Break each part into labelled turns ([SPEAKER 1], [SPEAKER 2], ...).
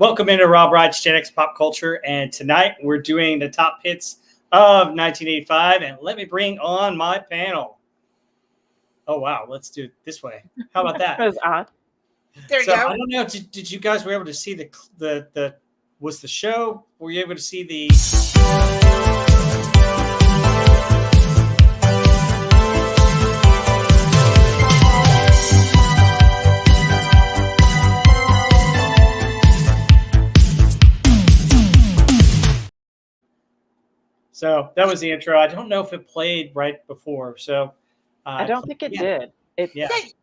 [SPEAKER 1] Welcome into Rob Ride's Gen X Pop Culture, and tonight we're doing the top hits of 1985, and let me bring on my panel. Oh, wow, let's do it this way. How about that?
[SPEAKER 2] That was odd.
[SPEAKER 3] There you
[SPEAKER 1] So
[SPEAKER 3] go.
[SPEAKER 1] I don't know, did you guys were able to see was the show? Were you able to see the... So that was the intro. I don't know if it played right before. So
[SPEAKER 2] I don't think it did.
[SPEAKER 1] Yeah.
[SPEAKER 3] Hey,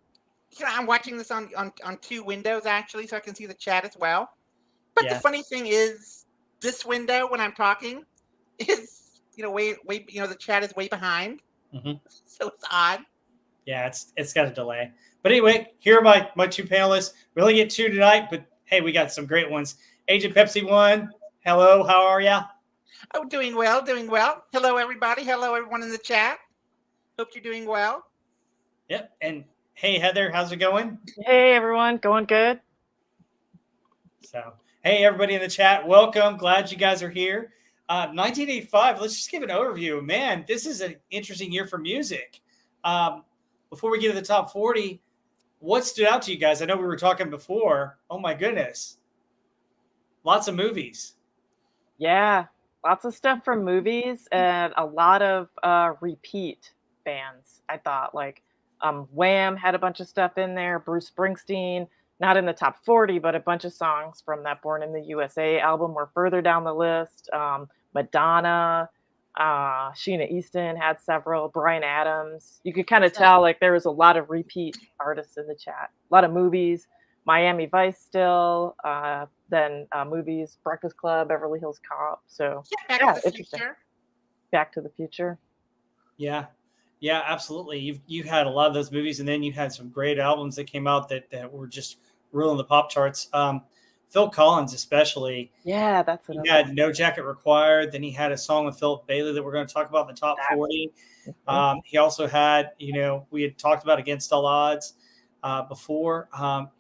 [SPEAKER 3] I'm watching this on two windows actually, so I can see the chat as well. But
[SPEAKER 1] Yeah.
[SPEAKER 3] the funny thing is, this window when I'm talking is way the chat is way behind, so it's odd.
[SPEAKER 1] Yeah, it's got a delay. But anyway, here are my two panelists. We only get two tonight, but hey, we got some great ones. Agent Pepsi 1, hello, how are ya?
[SPEAKER 3] Oh, doing well. Hello, everybody. Hello, everyone in the chat. Hope you're doing well.
[SPEAKER 1] Yep. And hey, Heather, how's it going?
[SPEAKER 2] Hey, everyone. Going good?
[SPEAKER 1] So, hey, everybody in the chat, welcome. Glad you guys are here. 1985, let's just give an overview. Man, this is an interesting year for music. Before we get to the top 40, what stood out to you guys? I know we were talking before. Oh, my goodness. Lots of movies.
[SPEAKER 2] Yeah. Lots of stuff from movies and a lot of repeat bands. I thought Wham had a bunch of stuff in there. Bruce Springsteen, not in the top 40, but a bunch of songs from that Born in the USA album were further down the list. Madonna, Sheena Easton had several. Bryan Adams. You could kind of tell there was a lot of repeat artists in the chat. A lot of movies. Miami Vice still. Then movies, Breakfast Club, Beverly Hills Cop. So
[SPEAKER 3] Back to the Future.
[SPEAKER 2] Back to the Future.
[SPEAKER 1] Yeah, absolutely. You had a lot of those movies, and then you had some great albums that came out that were just ruling the pop charts. Phil Collins, especially.
[SPEAKER 2] Yeah, that's what
[SPEAKER 1] he had. No Jacket Required. Then he had a song with Philip Bailey that we're going to talk about in the top 40. He also had, we had talked about Against All Odds. Before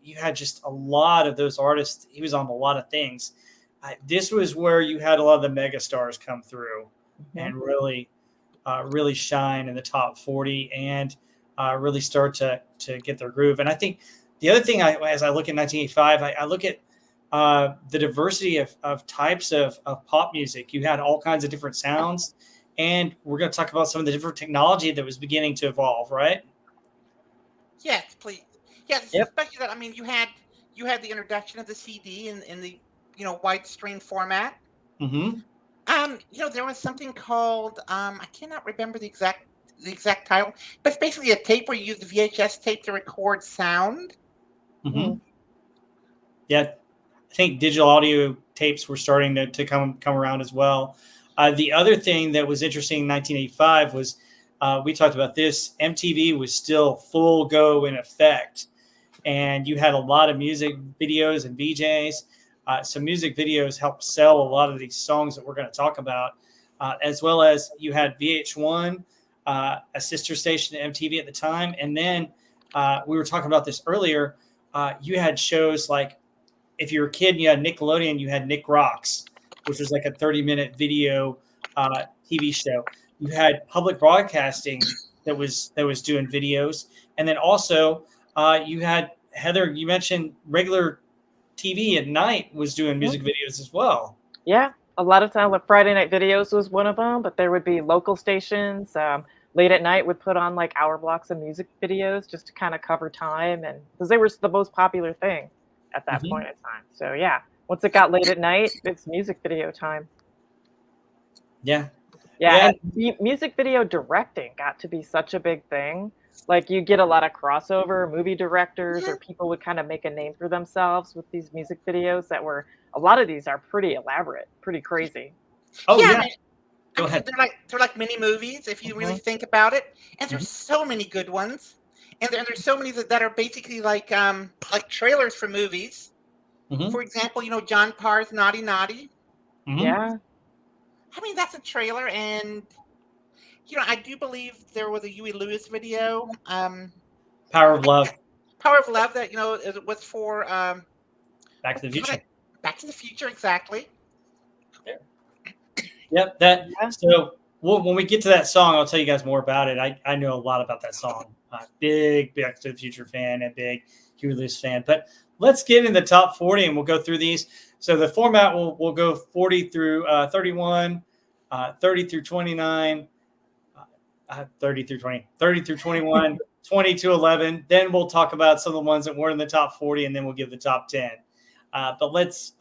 [SPEAKER 1] you had just a lot of those artists. He was on a lot of things. This was where you had a lot of the mega stars come through and really shine in the top 40 and really start to get their groove. And I think the other thing, as I look at 1985, I look at the diversity of types of pop music. You had all kinds of different sounds, and we're going to talk about some of the different technology that was beginning to evolve, right?
[SPEAKER 3] Yes, please. Yes, especially that. I mean, you had the introduction of the CD in the widescreen format.
[SPEAKER 1] Mm-hmm.
[SPEAKER 3] There was something called I cannot remember the exact title, but it's basically a tape where you use the VHS tape to record sound.
[SPEAKER 1] Mm-hmm. Yeah, I think digital audio tapes were starting to come around as well. The other thing that was interesting in 1985 was we talked about this. MTV was still full go in effect, and you had a lot of music videos and VJs. Some music videos helped sell a lot of these songs that we're going to talk about, as well as you had VH1, a sister station to MTV at the time. And then we were talking about this earlier. You had shows like, if you were a kid and you had Nickelodeon, you had Nick Rocks, which was like a 30-minute video TV show. You had public broadcasting that was doing videos. And then also you had, Heather, you mentioned regular TV at night was doing music videos as well.
[SPEAKER 2] Yeah, a lot of time, Friday Night Videos was one of them, but there would be local stations late at night would put on hour blocks of music videos just to kind of cover time, and because they were the most popular thing at that point in time. So yeah, once it got late at night, it's music video time.
[SPEAKER 1] Yeah.
[SPEAKER 2] And music video directing got to be such a big thing. You get a lot of crossover movie directors or people would kind of make a name for themselves with these music videos that were, a lot of these are pretty elaborate, pretty crazy.
[SPEAKER 1] Oh yeah. Go ahead.
[SPEAKER 3] They're like mini movies if you really think about it. And there's so many good ones. And there's so many that are basically like trailers for movies. For example, John Parr's Naughty Naughty.
[SPEAKER 2] Yeah.
[SPEAKER 3] I mean, that's a trailer, and I do believe there was a Huey Lewis video.
[SPEAKER 1] Power of Love.
[SPEAKER 3] Power of Love that it was for
[SPEAKER 1] Back to the Future.
[SPEAKER 3] Back to the Future, exactly.
[SPEAKER 1] Yep. So when we get to that song, I'll tell you guys more about it. I know a lot about that song. Big Back to the Future fan and big Huey Lewis fan. But let's get in the top 40 and we'll go through these. So the format will go 40 through 31, 30 through 29, 30 through 20, 30 through 21, 20 to 11. Then we'll talk about some of the ones that were in the top 40, and then we'll give the top 10. But let's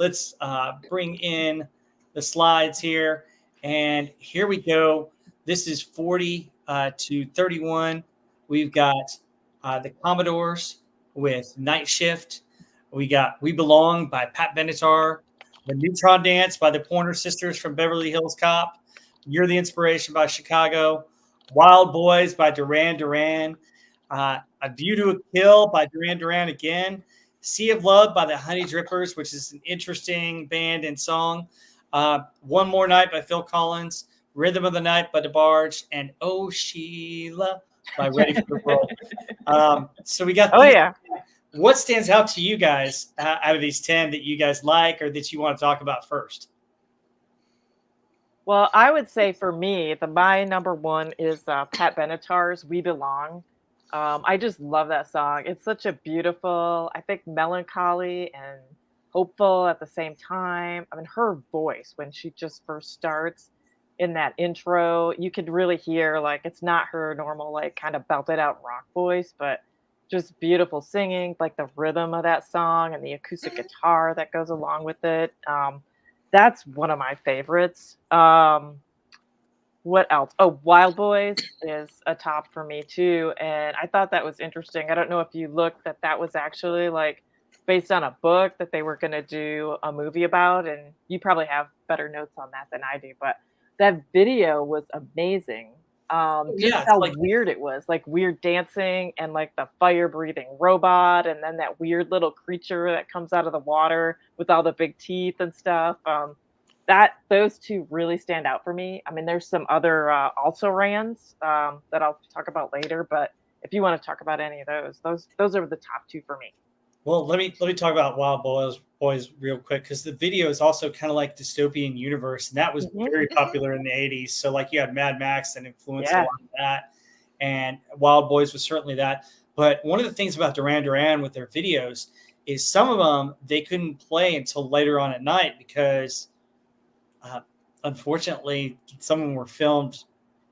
[SPEAKER 1] bring in the slides here. And here we go. This is 40 to 31. We've got the Commodores with Night Shift. We got We Belong by Pat Benatar. The Neutron Dance by the Pointer Sisters from Beverly Hills Cop. You're the Inspiration by Chicago. Wild Boys by Duran Duran. A View to a Kill by Duran Duran again. Sea of Love by the Honey Drippers, which is an interesting band and song. One More Night by Phil Collins. Rhythm of the Night by DeBarge. And Oh Sheila by Ready for the World. So we got
[SPEAKER 2] yeah.
[SPEAKER 1] What stands out to you guys out of these 10 that you guys like or that you want to talk about first?
[SPEAKER 2] Well, I would say for me, my number one is Pat Benatar's We Belong. I just love that song. It's such a beautiful, I think, melancholy and hopeful at the same time. I mean, her voice, when she just first starts in that intro, you could really hear, like, it's not her normal, like, kind of belted out rock voice, but just beautiful singing, like the rhythm of that song and the acoustic guitar that goes along with it. That's one of my favorites. What else? Oh, Wild Boys is a top for me too. And I thought that was interesting. I don't know if you looked that was actually like based on a book that they were going to do a movie about. And you probably have better notes on that than I do. But that video was amazing. Just how weird it was, like weird dancing and like the fire breathing robot. And then that weird little creature that comes out of the water with all the big teeth and stuff. Those two really stand out for me. I mean, there's some other also rans that I'll talk about later, but if you want to talk about any of those are the top two for me.
[SPEAKER 1] Well, let me talk about Wild Boys real quick, because the video is also kind of like dystopian universe, and that was very popular in the 80s. So like you had Mad Max that influenced a lot of that, and Wild Boys was certainly that. But one of the things about Duran Duran with their videos is some of them they couldn't play until later on at night because unfortunately some of them were filmed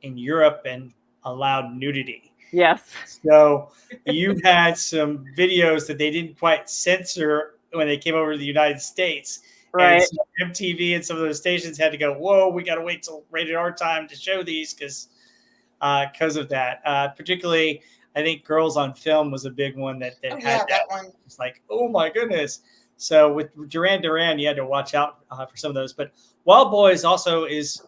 [SPEAKER 1] in Europe and allowed nudity.
[SPEAKER 2] Yes.
[SPEAKER 1] So you had some videos that they didn't quite censor when they came over to the United States.
[SPEAKER 2] Right.
[SPEAKER 1] And so MTV and some of those stations had to go, whoa, we got to wait till rated R time to show these because of that. Particularly, I think Girls on Film was a big one that had that one. It's like, oh my goodness. So with Duran Duran, you had to watch out for some of those. But Wild Boys also is,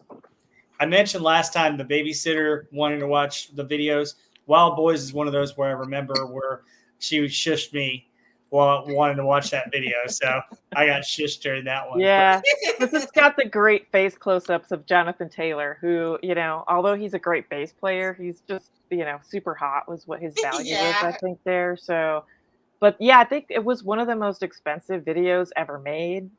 [SPEAKER 1] I mentioned last time the babysitter wanting to watch the videos. Wild Boys is one of those where I remember where she shushed me while wanting to watch that video. So I got shushed during that one.
[SPEAKER 2] Yeah. It's got the great face close-ups of Jonathan Taylor, who, although he's a great bass player, he's just, super hot was what his value is, I think, there. So, but yeah, I think it was one of the most expensive videos ever made.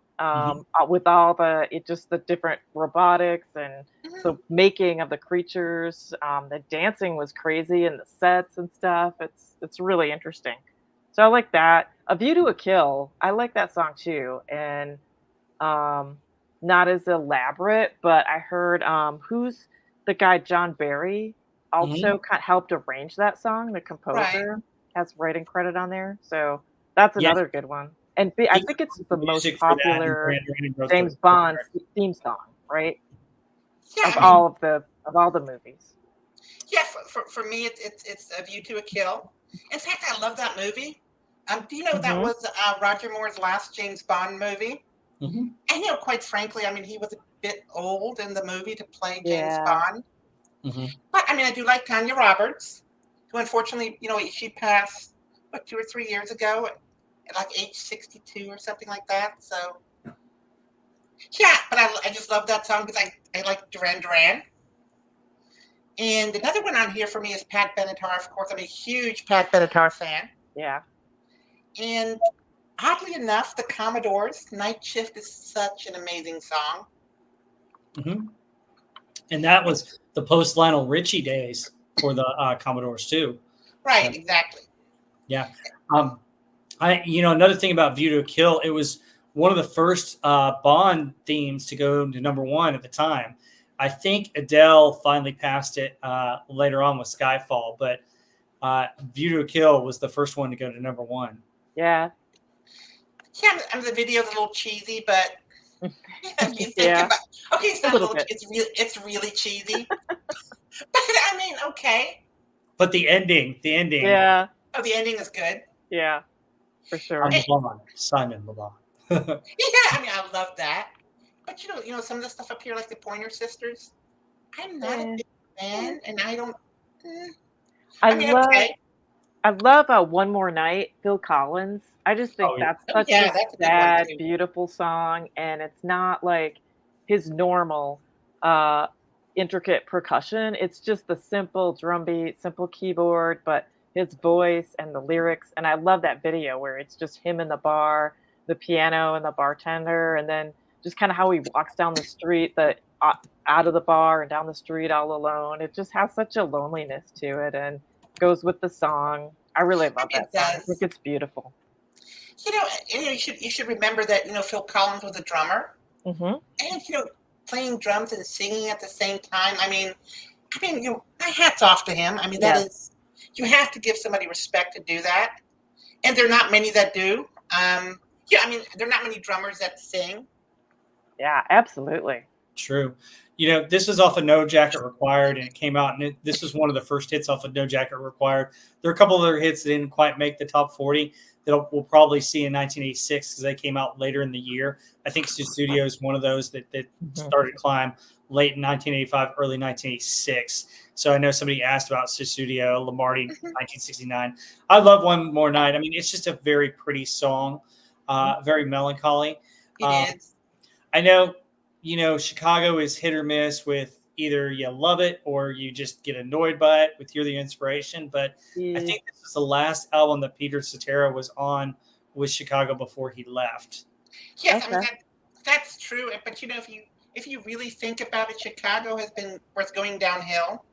[SPEAKER 2] With all the different robotics and the making of the creatures, the dancing was crazy and the sets and stuff. It's really interesting. So I like that. A View to a Kill, I like that song too, and not as elaborate, but I heard who's the guy John Barry also helped arrange that song. The composer has writing credit on there, so that's another good one. And I think it's the most popular James Bond theme song, right?
[SPEAKER 3] Yeah,
[SPEAKER 2] of all the movies.
[SPEAKER 3] Yeah, for me, it's A View to a Kill. In fact, I love that movie. Do you know that was Roger Moore's last James Bond movie? And quite frankly, I mean, he was a bit old in the movie to play James Bond. But I mean, I do like Tanya Roberts, who unfortunately, she passed 2 or 3 years ago. At like age 62 or something like that. So, yeah, but I just love that song because I like Duran Duran. And another one on here for me is Pat Benatar. Of course, I'm a huge Pat Benatar fan.
[SPEAKER 2] Yeah.
[SPEAKER 3] And oddly enough, the Commodores, Night Shift is such an amazing song.
[SPEAKER 1] Mm-hmm. And that was the post Lionel Richie days for the Commodores too.
[SPEAKER 3] Right, exactly.
[SPEAKER 1] Yeah. Another thing about View to a Kill, it was one of the first Bond themes to go to number one at the time. I think Adele finally passed it later on with Skyfall, but View to a Kill was the first one to go to number one.
[SPEAKER 2] Yeah.
[SPEAKER 3] Yeah, I mean, the video's a little cheesy, but if you think about, okay, it's really cheesy, but I mean, okay.
[SPEAKER 1] But the ending,
[SPEAKER 2] yeah.
[SPEAKER 3] Oh, the ending is good.
[SPEAKER 2] Yeah, for sure.
[SPEAKER 1] Simon Le Bon.
[SPEAKER 3] Yeah, I mean, I love that. But you know, some of the stuff up here, like the Pointer Sisters, I'm not a big fan, and I don't.
[SPEAKER 2] I love One More Night, Phil Collins. I just think that's such a sad, beautiful song, and it's not like his normal intricate percussion. It's just the simple drum beat, simple keyboard, but his voice and the lyrics. And I love that video where it's just him in the bar, the piano and the bartender, and then just kind of how he walks down the street, out of the bar and down the street all alone. It just has such a loneliness to it, and goes with the song. I really love that song. I think it's beautiful.
[SPEAKER 3] You should remember that Phil Collins was a drummer, and playing drums and singing at the same time. I mean, my hat's off to him. I mean, that is, you have to give somebody respect to do that, and there are not many that do. I mean, there are not many drummers that sing.
[SPEAKER 2] Yeah, absolutely.
[SPEAKER 1] True. This was off of No Jacket Required, and it came out, and this was one of the first hits off of No Jacket Required. There are a couple of other hits that didn't quite make the top 40 that we'll probably see in 1986 because they came out later in the year. I think Studio is one of those that started to climb late in 1985, early 1986. So I know somebody asked about Studio, Lombardi, 1969. I love One More Night. I mean, it's just a very pretty song, very melancholy.
[SPEAKER 3] It is.
[SPEAKER 1] I know, Chicago is hit or miss with either you love it or you just get annoyed by it with You're the Inspiration. But I think this is the last album that Peter Cetera was on with Chicago before he left.
[SPEAKER 3] Yes, I mean, that's true. But if you really think about it, Chicago was going downhill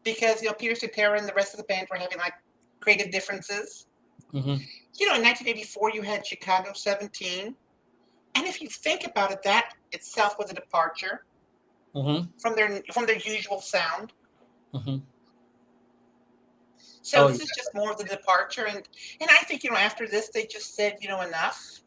[SPEAKER 3] because Peter Cetera and the rest of the band were having like creative differences. Mm-hmm. In 1984 you had Chicago 17. And if you think about it, that itself was a departure from their usual sound. Mm-hmm. So this is just more of the departure, and I think after this they just said enough.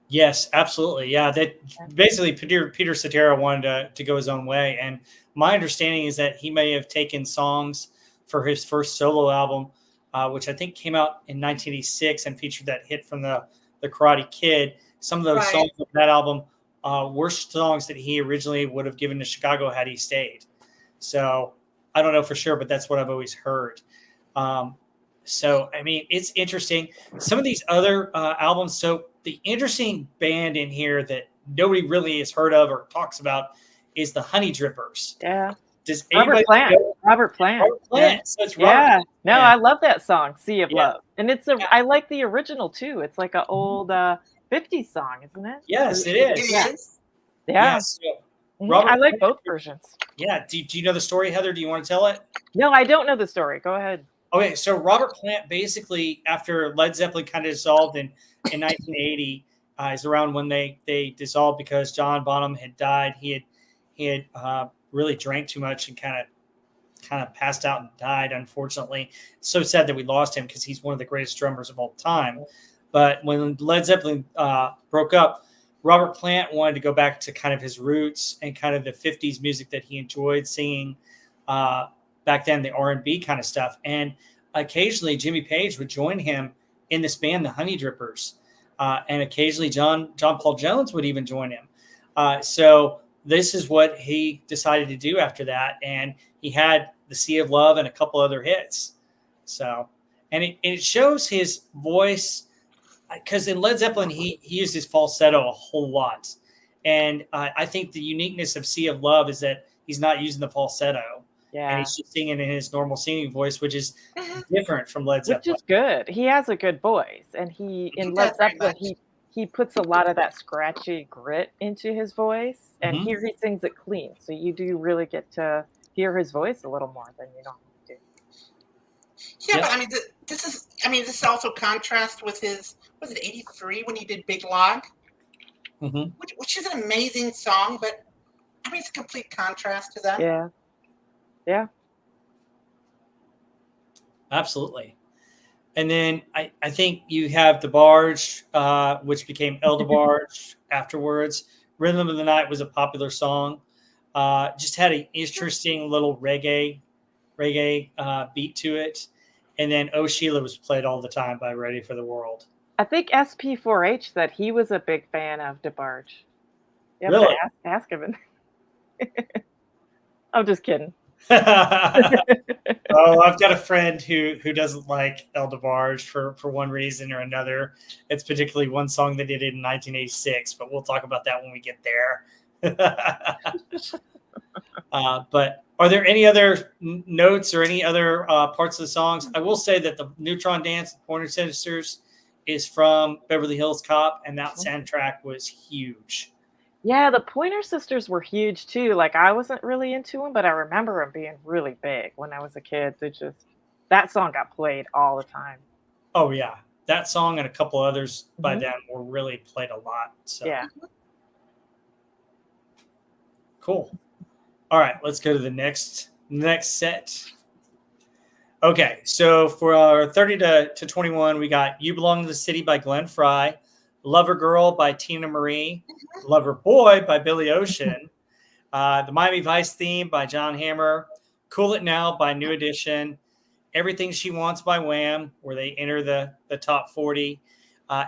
[SPEAKER 1] Yes, absolutely. Yeah, that basically Peter Cetera wanted to go his own way, and my understanding is that he may have taken songs for his first solo album, which I think came out in 1986 and featured that hit from the Karate Kid. Some of those songs on that album were songs that he originally would have given to Chicago had he stayed. So I don't know for sure, but that's what I've always heard. So, I mean, it's interesting. Some of these other albums. So the interesting band in here that nobody really has heard of or talks about is the Honey Drippers.
[SPEAKER 2] Yeah.
[SPEAKER 1] Does
[SPEAKER 2] Robert Plant.
[SPEAKER 1] Robert Plant.
[SPEAKER 2] Yeah.
[SPEAKER 1] So it's Robert.
[SPEAKER 2] No, I love that song, Sea of Love. And I like the original too. It's like an old 50s song, isn't it?
[SPEAKER 1] Yes, it is.
[SPEAKER 3] It is.
[SPEAKER 2] Yeah.
[SPEAKER 1] Yes. Robert
[SPEAKER 2] I like both versions.
[SPEAKER 1] Yeah. Do you know the story, Heather? Do you want to tell it?
[SPEAKER 2] No, I don't know the story. Go ahead.
[SPEAKER 1] Okay, so Robert Plant basically, after Led Zeppelin kind of dissolved in 1980, is around when they dissolved because John Bonham had died. He had really drank too much and kind of passed out and died, unfortunately. It's so sad that we lost him because he's one of the greatest drummers of all time. But when Led Zeppelin broke up, Robert Plant wanted to go back to kind of his roots and kind of the 50s music that he enjoyed singing back then, the R&B kind of stuff. And occasionally Jimmy Page would join him in this band, the Honey Drippers. And occasionally John Paul Jones would even join him. So this is what he decided to do after that. And he had the Sea of Love and a couple other hits. So, and it shows his voice because in Led Zeppelin, he used his falsetto a whole lot. And I think the uniqueness of Sea of Love is that he's not using the falsetto.
[SPEAKER 2] Yeah.
[SPEAKER 1] and he's just singing in his normal singing voice, which is
[SPEAKER 3] Mhm.
[SPEAKER 1] different from Led
[SPEAKER 2] Which
[SPEAKER 1] Zeppelin.
[SPEAKER 2] is good. He has a good voice, and in
[SPEAKER 3] does
[SPEAKER 2] Led
[SPEAKER 3] very
[SPEAKER 2] Zeppelin,
[SPEAKER 3] much.
[SPEAKER 2] he puts a lot of that scratchy grit into his voice, and
[SPEAKER 1] Mhm.
[SPEAKER 2] here he sings it clean, so you do really get to hear his voice a little more than you normally do.
[SPEAKER 3] Yeah,
[SPEAKER 1] Yep.
[SPEAKER 3] but I mean, this is also contrast with his, was it 83 when he did Big Log,
[SPEAKER 1] Mhm.
[SPEAKER 3] which is an amazing song, but I mean, it's a complete contrast to that.
[SPEAKER 2] Yeah. Yeah.
[SPEAKER 1] Absolutely. And then I think you have the Barge, which became El DeBarge afterwards. Rhythm of the Night was a popular song. Just had an interesting little reggae beat to it. And then Oh Sheila was played all the time by Ready for the World.
[SPEAKER 2] I think SP4H said he was a big fan of DeBarge. You have to
[SPEAKER 1] Really?
[SPEAKER 2] ask him. I'm just kidding.
[SPEAKER 1] Oh, I've got a friend who doesn't like El DeBarge for one reason or another. It's particularly one song they did in 1986, but we'll talk about that when we get there. But are there any other notes or any other parts of the songs? I will say that the Neutron Dance, the Pointer Sisters, is from Beverly Hills Cop, and that soundtrack was huge.
[SPEAKER 2] Yeah, the Pointer Sisters were huge too. Like I wasn't really into them, but I remember them being really big when I was a kid. That song got played all the time.
[SPEAKER 1] Oh yeah, that song and a couple others by
[SPEAKER 2] Mhm.
[SPEAKER 1] them were really played a lot. So
[SPEAKER 2] Yeah.
[SPEAKER 1] cool. All right, let's go to the next set. Okay, so for our 30 to 21, we got You Belong to the City by Glenn Frey, Lover Girl by Tina Marie, Lover Boy by Billy Ocean, the Miami Vice theme by John Hammer, Cool It Now by New Edition, Everything She Wants by Wham, where they enter the top 40,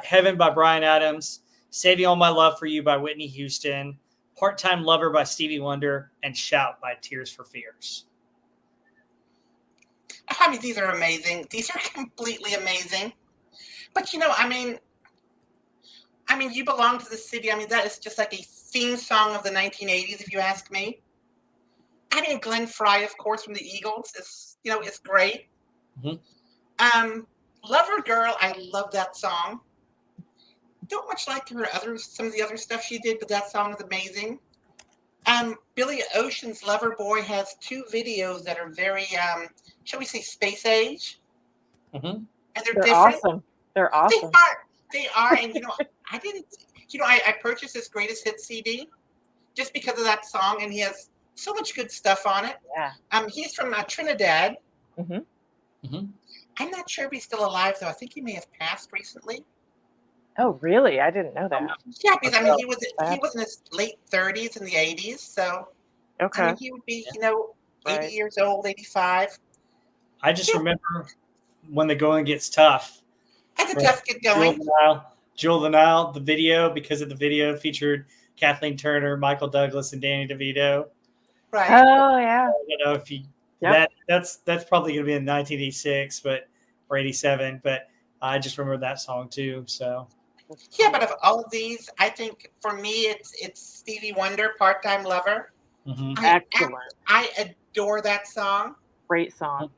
[SPEAKER 1] Heaven by Bryan Adams, Saving All My Love for You by Whitney Houston, Part-Time Lover by Stevie Wonder, and Shout by Tears for Fears.
[SPEAKER 3] I mean, these are amazing. These are completely amazing. But I mean, You Belong to the City. I mean, that is just like a theme song of the 1980s, if you ask me. I mean, Glenn Frey, of course, from the Eagles, is great.
[SPEAKER 1] Mm-hmm.
[SPEAKER 3] Lover Girl, I love that song. Don't much like some of the other stuff she did, but that song is amazing. Billy Ocean's Lover Boy has two videos that are very, shall we say, space age,
[SPEAKER 1] Mm-hmm.
[SPEAKER 3] and they're
[SPEAKER 2] They're
[SPEAKER 3] different.
[SPEAKER 2] awesome. They're awesome.
[SPEAKER 3] They are, and I didn't, I purchased this greatest hit CD just because of that song, and he has so much good stuff on it.
[SPEAKER 2] Yeah.
[SPEAKER 3] He's from Trinidad.
[SPEAKER 2] Hmm.
[SPEAKER 1] Mm-hmm.
[SPEAKER 3] I'm not sure if he's still alive though. I think he may have passed recently.
[SPEAKER 2] Oh, really? I didn't know that.
[SPEAKER 3] Yeah, because I mean he was in his late 30s in the 80s, so
[SPEAKER 2] Okay.
[SPEAKER 3] I mean he would be 80
[SPEAKER 2] Right.
[SPEAKER 3] years old, 85.
[SPEAKER 1] I just remember when the going gets tough.
[SPEAKER 3] As the tough get going.
[SPEAKER 1] Jewel of the Nile, the video, because of the video featured Kathleen Turner, Michael Douglas, and Danny DeVito.
[SPEAKER 3] Right.
[SPEAKER 2] Oh yeah.
[SPEAKER 1] I don't know if you that's probably going to be in 1986, or 87, but I just remember that song too. So
[SPEAKER 3] yeah, but of all of these, I think for me it's Stevie Wonder, Part-Time Lover.
[SPEAKER 1] Mm-hmm.
[SPEAKER 2] Excellent.
[SPEAKER 3] I adore that song.
[SPEAKER 2] Great song.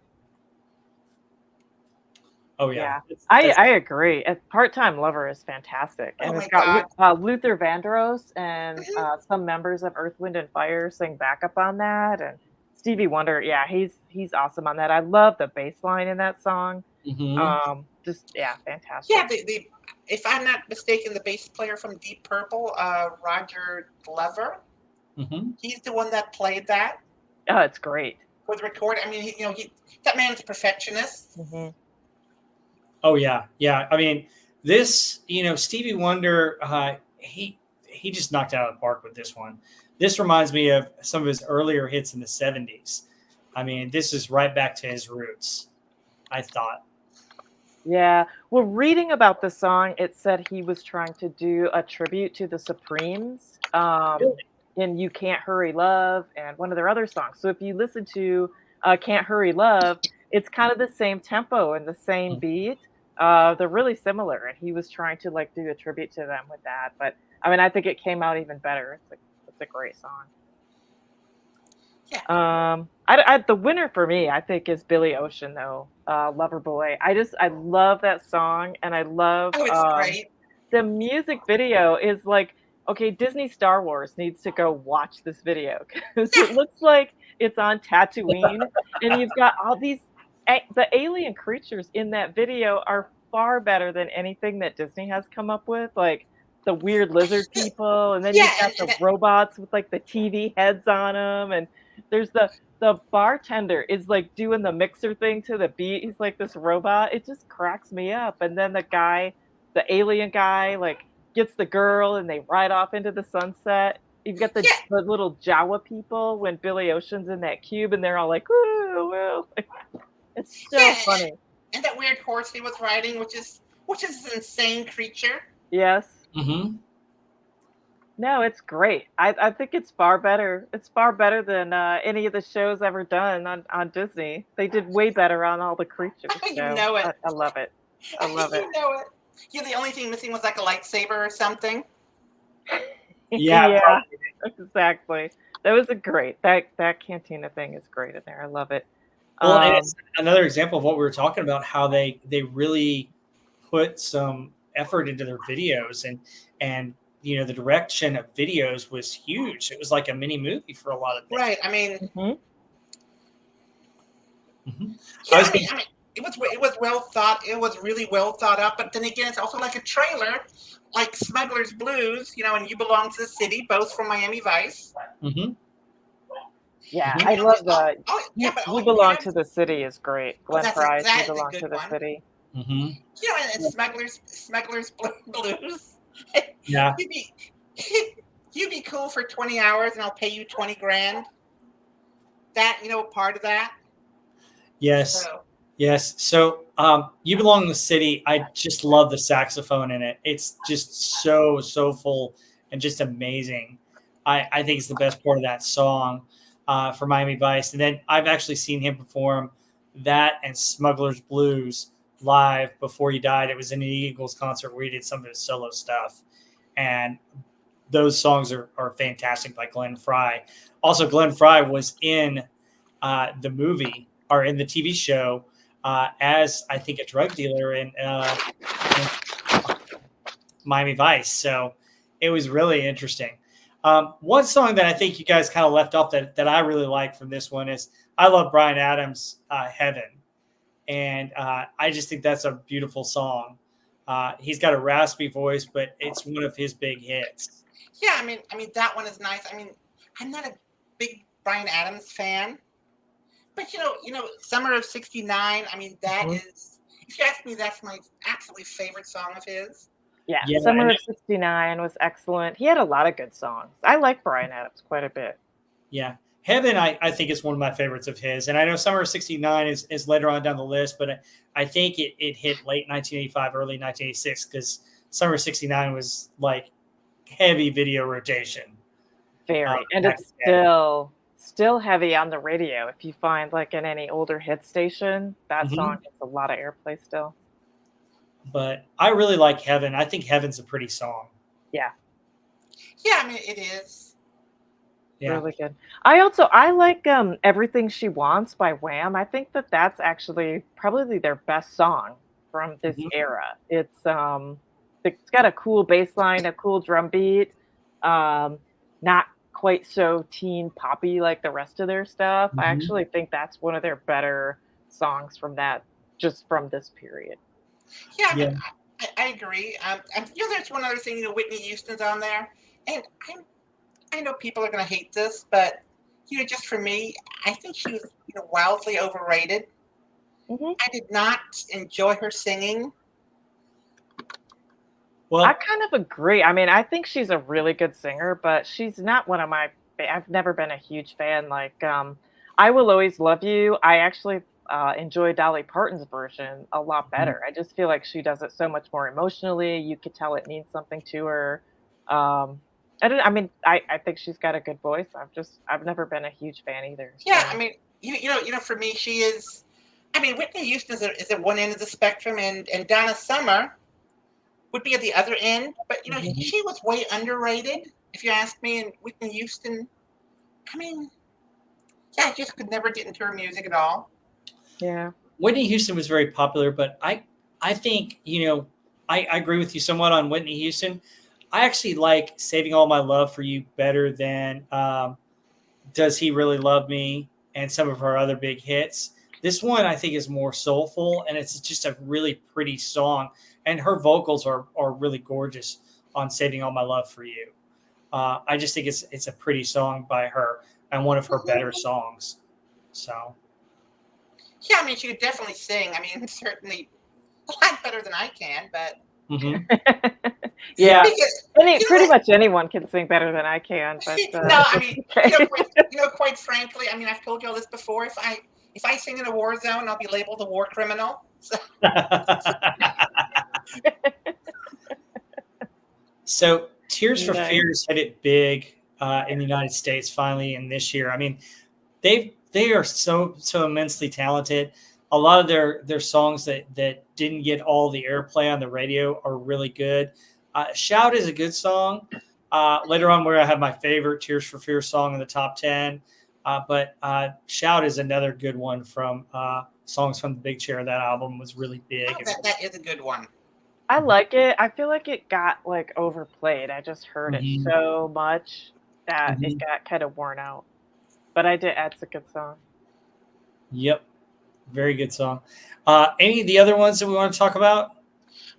[SPEAKER 1] Oh yeah.
[SPEAKER 2] I agree. Part-Time Lover is fantastic, and it's got Luther Vandross and some members of Earth, Wind and Fire sing backup on that, and Stevie Wonder. Yeah, he's awesome on that. I love the bass line in that song.
[SPEAKER 1] Mm-hmm.
[SPEAKER 2] Fantastic.
[SPEAKER 3] Yeah, if I'm not mistaken, the bass player from Deep Purple, Roger Glover.
[SPEAKER 1] Mm-hmm.
[SPEAKER 3] He's the one that played that.
[SPEAKER 2] Oh, it's great.
[SPEAKER 3] For the recording, I mean, that man's a perfectionist.
[SPEAKER 2] Mm-hmm.
[SPEAKER 1] Oh yeah, yeah. I mean, this, Stevie Wonder, he just knocked it out of the park with this one. This reminds me of some of his earlier hits in the 70s. I mean, this is right back to his roots, I thought.
[SPEAKER 2] Yeah. Well, reading about the song, it said he was trying to do a tribute to the Supremes in You Can't Hurry Love and one of their other songs. So if you listen to Can't Hurry Love, it's kind of the same tempo and the same beat. They're really similar, and he was trying to do a tribute to them with that. But I mean, I think it came out even better. It's a great song. The winner for me, I think, is Billy Ocean though. Loverboy. I love that song, and I love
[SPEAKER 3] Oh, it's great.
[SPEAKER 2] the music video is like, okay, Disney Star Wars needs to go watch this video because
[SPEAKER 3] Yeah,
[SPEAKER 2] it looks like it's on Tatooine, and you've got all these the alien creatures in that video are far better than anything that Disney has come up with, like the weird lizard people, and then
[SPEAKER 3] yeah,
[SPEAKER 2] you've got the robots with like the TV heads on them, and there's the bartender is like doing the mixer thing to the beat. He's like this robot. It just cracks me up. And then the guy, the alien guy, like gets the girl and they ride off into the sunset. You've got
[SPEAKER 3] yeah,
[SPEAKER 2] the little Jawa people when Billy Ocean's in that cube and they're all like, woo, woo. It's so
[SPEAKER 3] yeah,
[SPEAKER 2] funny.
[SPEAKER 3] and that weird horse he was riding, which is an insane creature.
[SPEAKER 2] Yes.
[SPEAKER 1] Mm-hmm.
[SPEAKER 2] No, it's great. I think it's far better. It's far better than any of the shows ever done on Disney. They did way better on all the creatures.
[SPEAKER 3] You
[SPEAKER 2] So
[SPEAKER 3] know it.
[SPEAKER 2] I love it. I love it.
[SPEAKER 3] You know it. Yeah, the only thing missing was like a lightsaber or something.
[SPEAKER 1] Yeah,
[SPEAKER 2] Yeah, exactly. That was a great that cantina thing is great in there. I love it.
[SPEAKER 1] well, and it's another example of what we were talking about, how they really put some effort into their videos, and you know, the direction of videos was huge. It was like a mini movie for a lot of things.
[SPEAKER 3] Right. I mean,
[SPEAKER 2] Mhm.
[SPEAKER 1] Mm-hmm.
[SPEAKER 3] yeah, I mean, it was well thought. It was really well thought up. But then again, it's also like a trailer, like Smuggler's Blues, and You Belong to the City, both from Miami Vice.
[SPEAKER 1] Mm-hmm.
[SPEAKER 2] Yeah,
[SPEAKER 1] Mhm.
[SPEAKER 2] I love that.
[SPEAKER 3] Yeah, but
[SPEAKER 2] You Belong to the City is great. Glenn
[SPEAKER 3] that's
[SPEAKER 2] Fry's You
[SPEAKER 3] exactly a
[SPEAKER 2] Belong
[SPEAKER 3] good
[SPEAKER 2] to the
[SPEAKER 3] one.
[SPEAKER 2] City.
[SPEAKER 1] Mm-hmm.
[SPEAKER 3] And Smuggler's Blues.
[SPEAKER 1] Yeah.
[SPEAKER 3] You'd be cool for 20 hours, and I'll pay you 20 grand. That part of that.
[SPEAKER 1] Yes.
[SPEAKER 3] So,
[SPEAKER 1] Yes. So You Belong in the City, I just love the saxophone in it. It's just so full and just amazing. I think it's the best part of that song for Miami Vice. And then I've actually seen him perform that and Smuggler's Blues live before he died. It was in an Eagles concert where he did some of his solo stuff. And those songs are fantastic by Glenn Fry. Also, Glenn Fry was in the movie or in the TV show as, I think, a drug dealer in Miami Vice. So it was really interesting. One song that I think you guys kind of left off that I really like from this one is I love Bryan Adams' Heaven. And I just think that's a beautiful song. He's got a raspy voice, but it's one of his big hits.
[SPEAKER 3] yeah, I mean that one is nice. I mean, I'm not a big Bryan Adams fan, but Summer of '69. I mean, that is, if you ask me, that's my absolutely favorite song of his.
[SPEAKER 2] Yeah,
[SPEAKER 1] Yeah,
[SPEAKER 2] Summer of '69 was excellent. He had a lot of good songs. I like Bryan Adams quite a bit.
[SPEAKER 1] Yeah. Heaven, I think, is one of my favorites of his. And I know Summer of '69 is later on down the list, but I think it hit late 1985, early 1986, because Summer of '69 was like heavy video rotation.
[SPEAKER 2] Very. And
[SPEAKER 1] back
[SPEAKER 2] it's
[SPEAKER 1] then.
[SPEAKER 2] still heavy on the radio. If you find like in any older hit station, that
[SPEAKER 1] Mhm.
[SPEAKER 2] song gets a lot of airplay still.
[SPEAKER 1] But I really like Heaven. I think Heaven's a pretty song.
[SPEAKER 2] Yeah,
[SPEAKER 3] Yeah, I mean, it is.
[SPEAKER 1] Yeah.
[SPEAKER 2] really good. I like Everything She Wants by Wham. I think that's actually probably their best song from this
[SPEAKER 1] Mhm.
[SPEAKER 2] era. It's got a cool bass line, a cool drum beat. Not quite so teen poppy like the rest of their stuff. I
[SPEAKER 1] Mhm.
[SPEAKER 2] actually think that's one of their better songs just from this period.
[SPEAKER 3] Yeah, I mean,
[SPEAKER 1] Yeah.
[SPEAKER 3] I agree. There's one other thing. Whitney Houston's on there, and I know people are going to hate this, but just for me, I think she was wildly overrated.
[SPEAKER 2] Mhm.
[SPEAKER 3] I did not enjoy her singing.
[SPEAKER 1] Well,
[SPEAKER 2] I kind of agree. I mean, I think she's a really good singer, but she's not one of my I've never been a huge fan. Like, I Will Always Love You. I actually enjoy Dolly Parton's version a lot better. I just feel like she does it so much more emotionally. You could tell it means something to her. I mean, I think she's got a good voice. I've never been a huge fan either.
[SPEAKER 3] Yeah,
[SPEAKER 2] So.
[SPEAKER 3] I mean, for me, she is. I mean, Whitney Houston is at one end of the spectrum, and Donna Summer would be at the other end. But
[SPEAKER 1] Mhm.
[SPEAKER 3] she was way underrated, if you ask me. And Whitney Houston, I mean, Yeah, I just could never get into her music at all.
[SPEAKER 2] Yeah.
[SPEAKER 1] Whitney Houston was very popular, but I think, I agree with you somewhat on Whitney Houston. I actually like Saving All My Love for You better than Does He Really Love Me and some of her other big hits. This one I think is more soulful, and it's just a really pretty song. And her vocals are really gorgeous on Saving All My Love for You. I just think it's a pretty song by her and one of her better songs. So.
[SPEAKER 3] Yeah, I mean, she could definitely sing. I mean, certainly a lot better than I can, but
[SPEAKER 2] Yeah,
[SPEAKER 3] because
[SPEAKER 2] pretty much anyone can sing better than I can. But
[SPEAKER 3] no, I mean, quite frankly, I mean, I've told you all this before. If I sing in a war zone, I'll be labeled a war criminal. So.
[SPEAKER 1] So Tears for Fears hit it big in the United States finally in this year. I mean, they are so immensely talented. A lot of their songs that didn't get all the airplay on the radio are really good. Shout is a good song. Later on, where I have my favorite Tears for Fears song in the top 10. But Shout is another good one from songs from the Big Chair. That album was really big.
[SPEAKER 3] Oh, that is a good one.
[SPEAKER 2] I like it. I feel like it got overplayed. I just heard it so much that it got kind of worn out. But it's a good song.
[SPEAKER 1] Yep. Very good song. Any of the other ones that we want to talk about?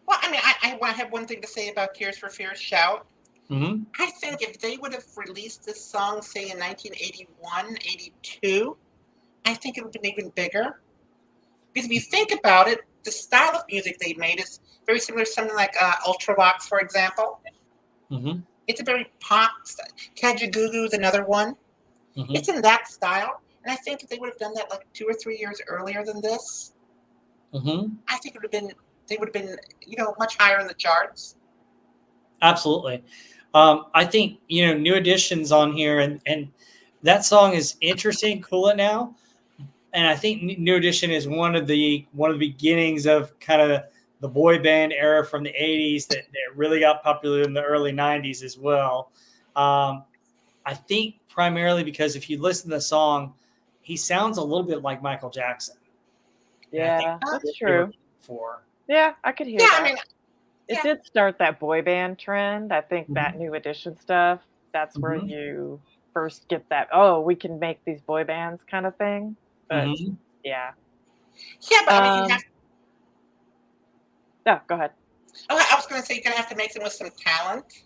[SPEAKER 3] Well, I mean, I have one thing to say about Tears for Fears, Shout. I think if they would have released this song, say, in 1981, 82, I think it would have been even bigger. Because if you think about it, the style of music they made is very similar to something like Ultravox, for example. It's a very pop style. Kajagoogoo is another one. It's in that style. And I think if they would have done that 2 or 3 years earlier than this, I think they would have been, much higher in the charts.
[SPEAKER 1] Absolutely. I think, New Edition's on here and that song is interesting, Cool It Now. And I think New Edition is one of the beginnings of kind of the boy band era from the 80s that really got popular in the early 90s as well. I think primarily because if you listen to the song, he sounds a little bit like Michael Jackson.
[SPEAKER 2] Yeah, that's true. Yeah, I could hear
[SPEAKER 3] Yeah,
[SPEAKER 2] that.
[SPEAKER 3] I mean,
[SPEAKER 2] It did start that boy band trend. I think that New Edition stuff, that's where you first get that, we can make these boy bands kind of thing. But yeah.
[SPEAKER 3] Yeah, but I mean, you have.
[SPEAKER 2] No, go ahead.
[SPEAKER 3] Oh, I was going to say you're going to have to make them with some talent.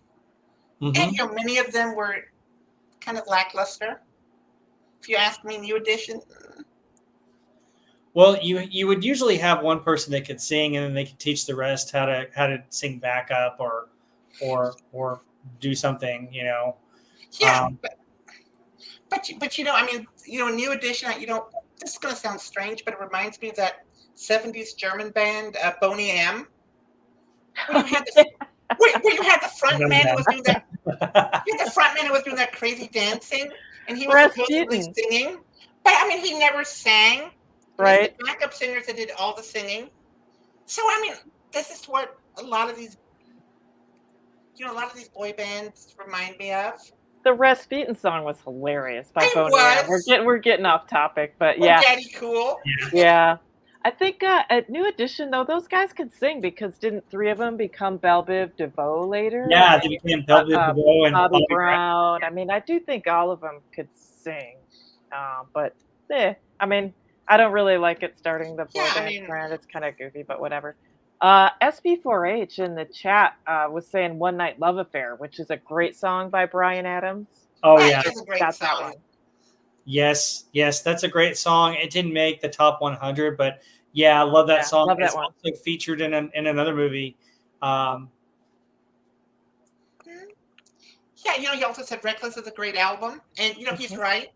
[SPEAKER 3] And, many of them were kind of lackluster. If you ask me, New Edition.
[SPEAKER 1] Well, you would usually have one person that could sing, and then they could teach the rest how to sing backup or do something,
[SPEAKER 3] Yeah, but I mean, New Edition. This is going to sound strange, but it reminds me of that '70s German band, Boney M. Where you had the front man who was doing that. You had the front man who was doing that crazy dancing, and he was supposedly singing. But I mean, he never sang.
[SPEAKER 2] Right.
[SPEAKER 3] The backup singers that did all the singing. So I mean, this is what a lot of these boy bands remind me of.
[SPEAKER 2] The Rasputin song was hilarious by Boney M. We're getting off topic, but yeah.
[SPEAKER 3] Daddy Cool.
[SPEAKER 2] Yeah. I think at New Edition, though, those guys could sing because didn't 3 of them become Belle Biv DeVoe later?
[SPEAKER 1] Yeah, they became Belle Biv DeVoe and
[SPEAKER 2] Bobby Brown. I mean, I do think all of them could sing. But, I mean, I don't really like it starting the boy band trend. It's kind of goofy, but whatever. SB4H in the chat was saying One Night Love Affair, which is a great song by Bryan Adams.
[SPEAKER 1] Oh, yeah.
[SPEAKER 3] That's a great song.
[SPEAKER 1] Yes, that's a great song. It didn't make the top 100, but yeah, I love that song.
[SPEAKER 2] Love that
[SPEAKER 1] it's
[SPEAKER 2] one.
[SPEAKER 1] Also featured in another movie.
[SPEAKER 3] Yeah, he also said Reckless is a great album, and he's right.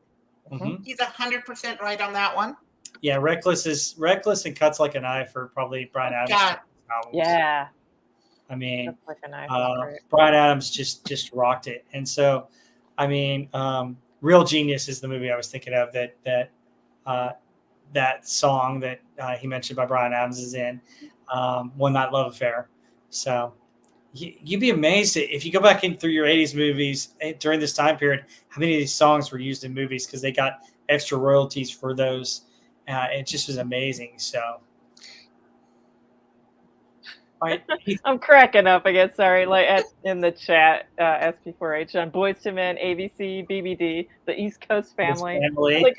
[SPEAKER 3] He's 100% right on that one.
[SPEAKER 1] Yeah, Reckless and Cuts Like a Knife are probably Bryan Adams' albums.
[SPEAKER 2] Yeah.
[SPEAKER 1] I mean,
[SPEAKER 2] Cuts Like a Knife
[SPEAKER 1] Bryan Adams just rocked it, and so I mean, Real Genius is the movie I was thinking of that song that he mentioned by Bryan Adams is in One Night Love Affair. So you'd be amazed if you go back in through your 80s movies during this time period, how many of these songs were used in movies because they got extra royalties for those. It just was amazing. So, all right.
[SPEAKER 2] I'm cracking up again. Sorry, like in the chat, SP4H on Boys to Men, ABC, BBD, the East Coast family, like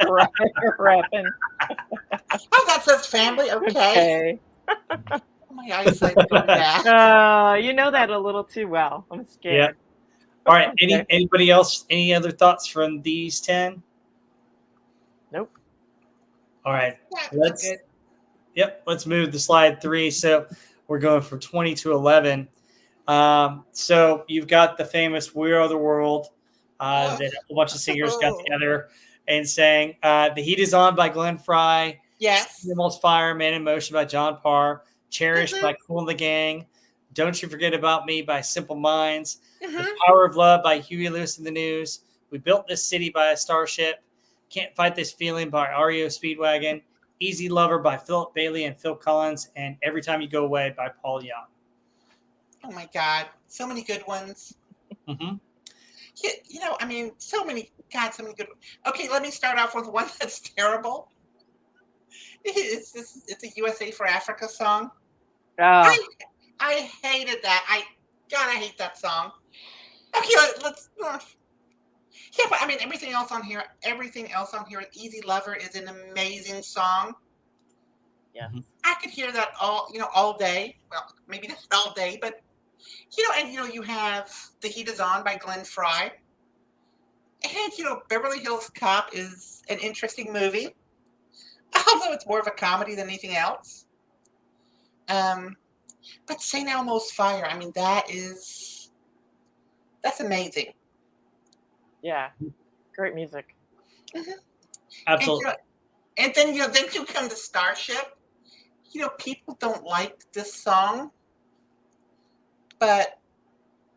[SPEAKER 2] rapping.
[SPEAKER 3] Oh, that says family. Okay. Oh, my eyesight going bad.
[SPEAKER 2] You know that a little too well. I'm scared.
[SPEAKER 1] Yeah. All right.
[SPEAKER 2] Okay.
[SPEAKER 1] Anybody else? Any other thoughts from these 10?
[SPEAKER 2] Nope.
[SPEAKER 1] All right.
[SPEAKER 3] Yeah,
[SPEAKER 1] Let's move to slide 3. So we're going from 20 to 11. So you've got the famous "We Are the World" that a whole bunch of singers got together and sang. "The Heat Is On" by Glenn Frey.
[SPEAKER 3] Yes.
[SPEAKER 1] "Almost Fire," "Man in Motion" by John Parr. "Cherish" by Kool and the Gang. "Don't You Forget About Me" by Simple Minds. "The Power of Love" by Huey Lewis and the News. "We Built This City" by Starship. "Can't Fight This Feeling" by REO Speedwagon. "Easy Lover" by Philip Bailey and Phil Collins. And "Every Time You Go Away" by Paul Young.
[SPEAKER 3] Oh my God, so many good ones.
[SPEAKER 1] Mm-hmm.
[SPEAKER 3] I mean, so many good. Okay, let me start off with one that's terrible. It's a USA for Africa song.
[SPEAKER 2] Oh.
[SPEAKER 3] I hated that. I hate that song. Okay, let's. Yeah, but I mean, everything else on here, "Easy Lover" is an amazing song.
[SPEAKER 2] Yeah,
[SPEAKER 3] I could hear that all day. Well, maybe not all day, but you have "The Heat Is On" by Glenn Frey. And Beverly Hills Cop is an interesting movie, although it's more of a comedy than anything else. But St. Elmo's Fire, I mean, that's amazing.
[SPEAKER 2] yeah, great music.
[SPEAKER 3] Mm-hmm.
[SPEAKER 1] Absolutely.
[SPEAKER 3] And then you come to Starship. People don't like this song, but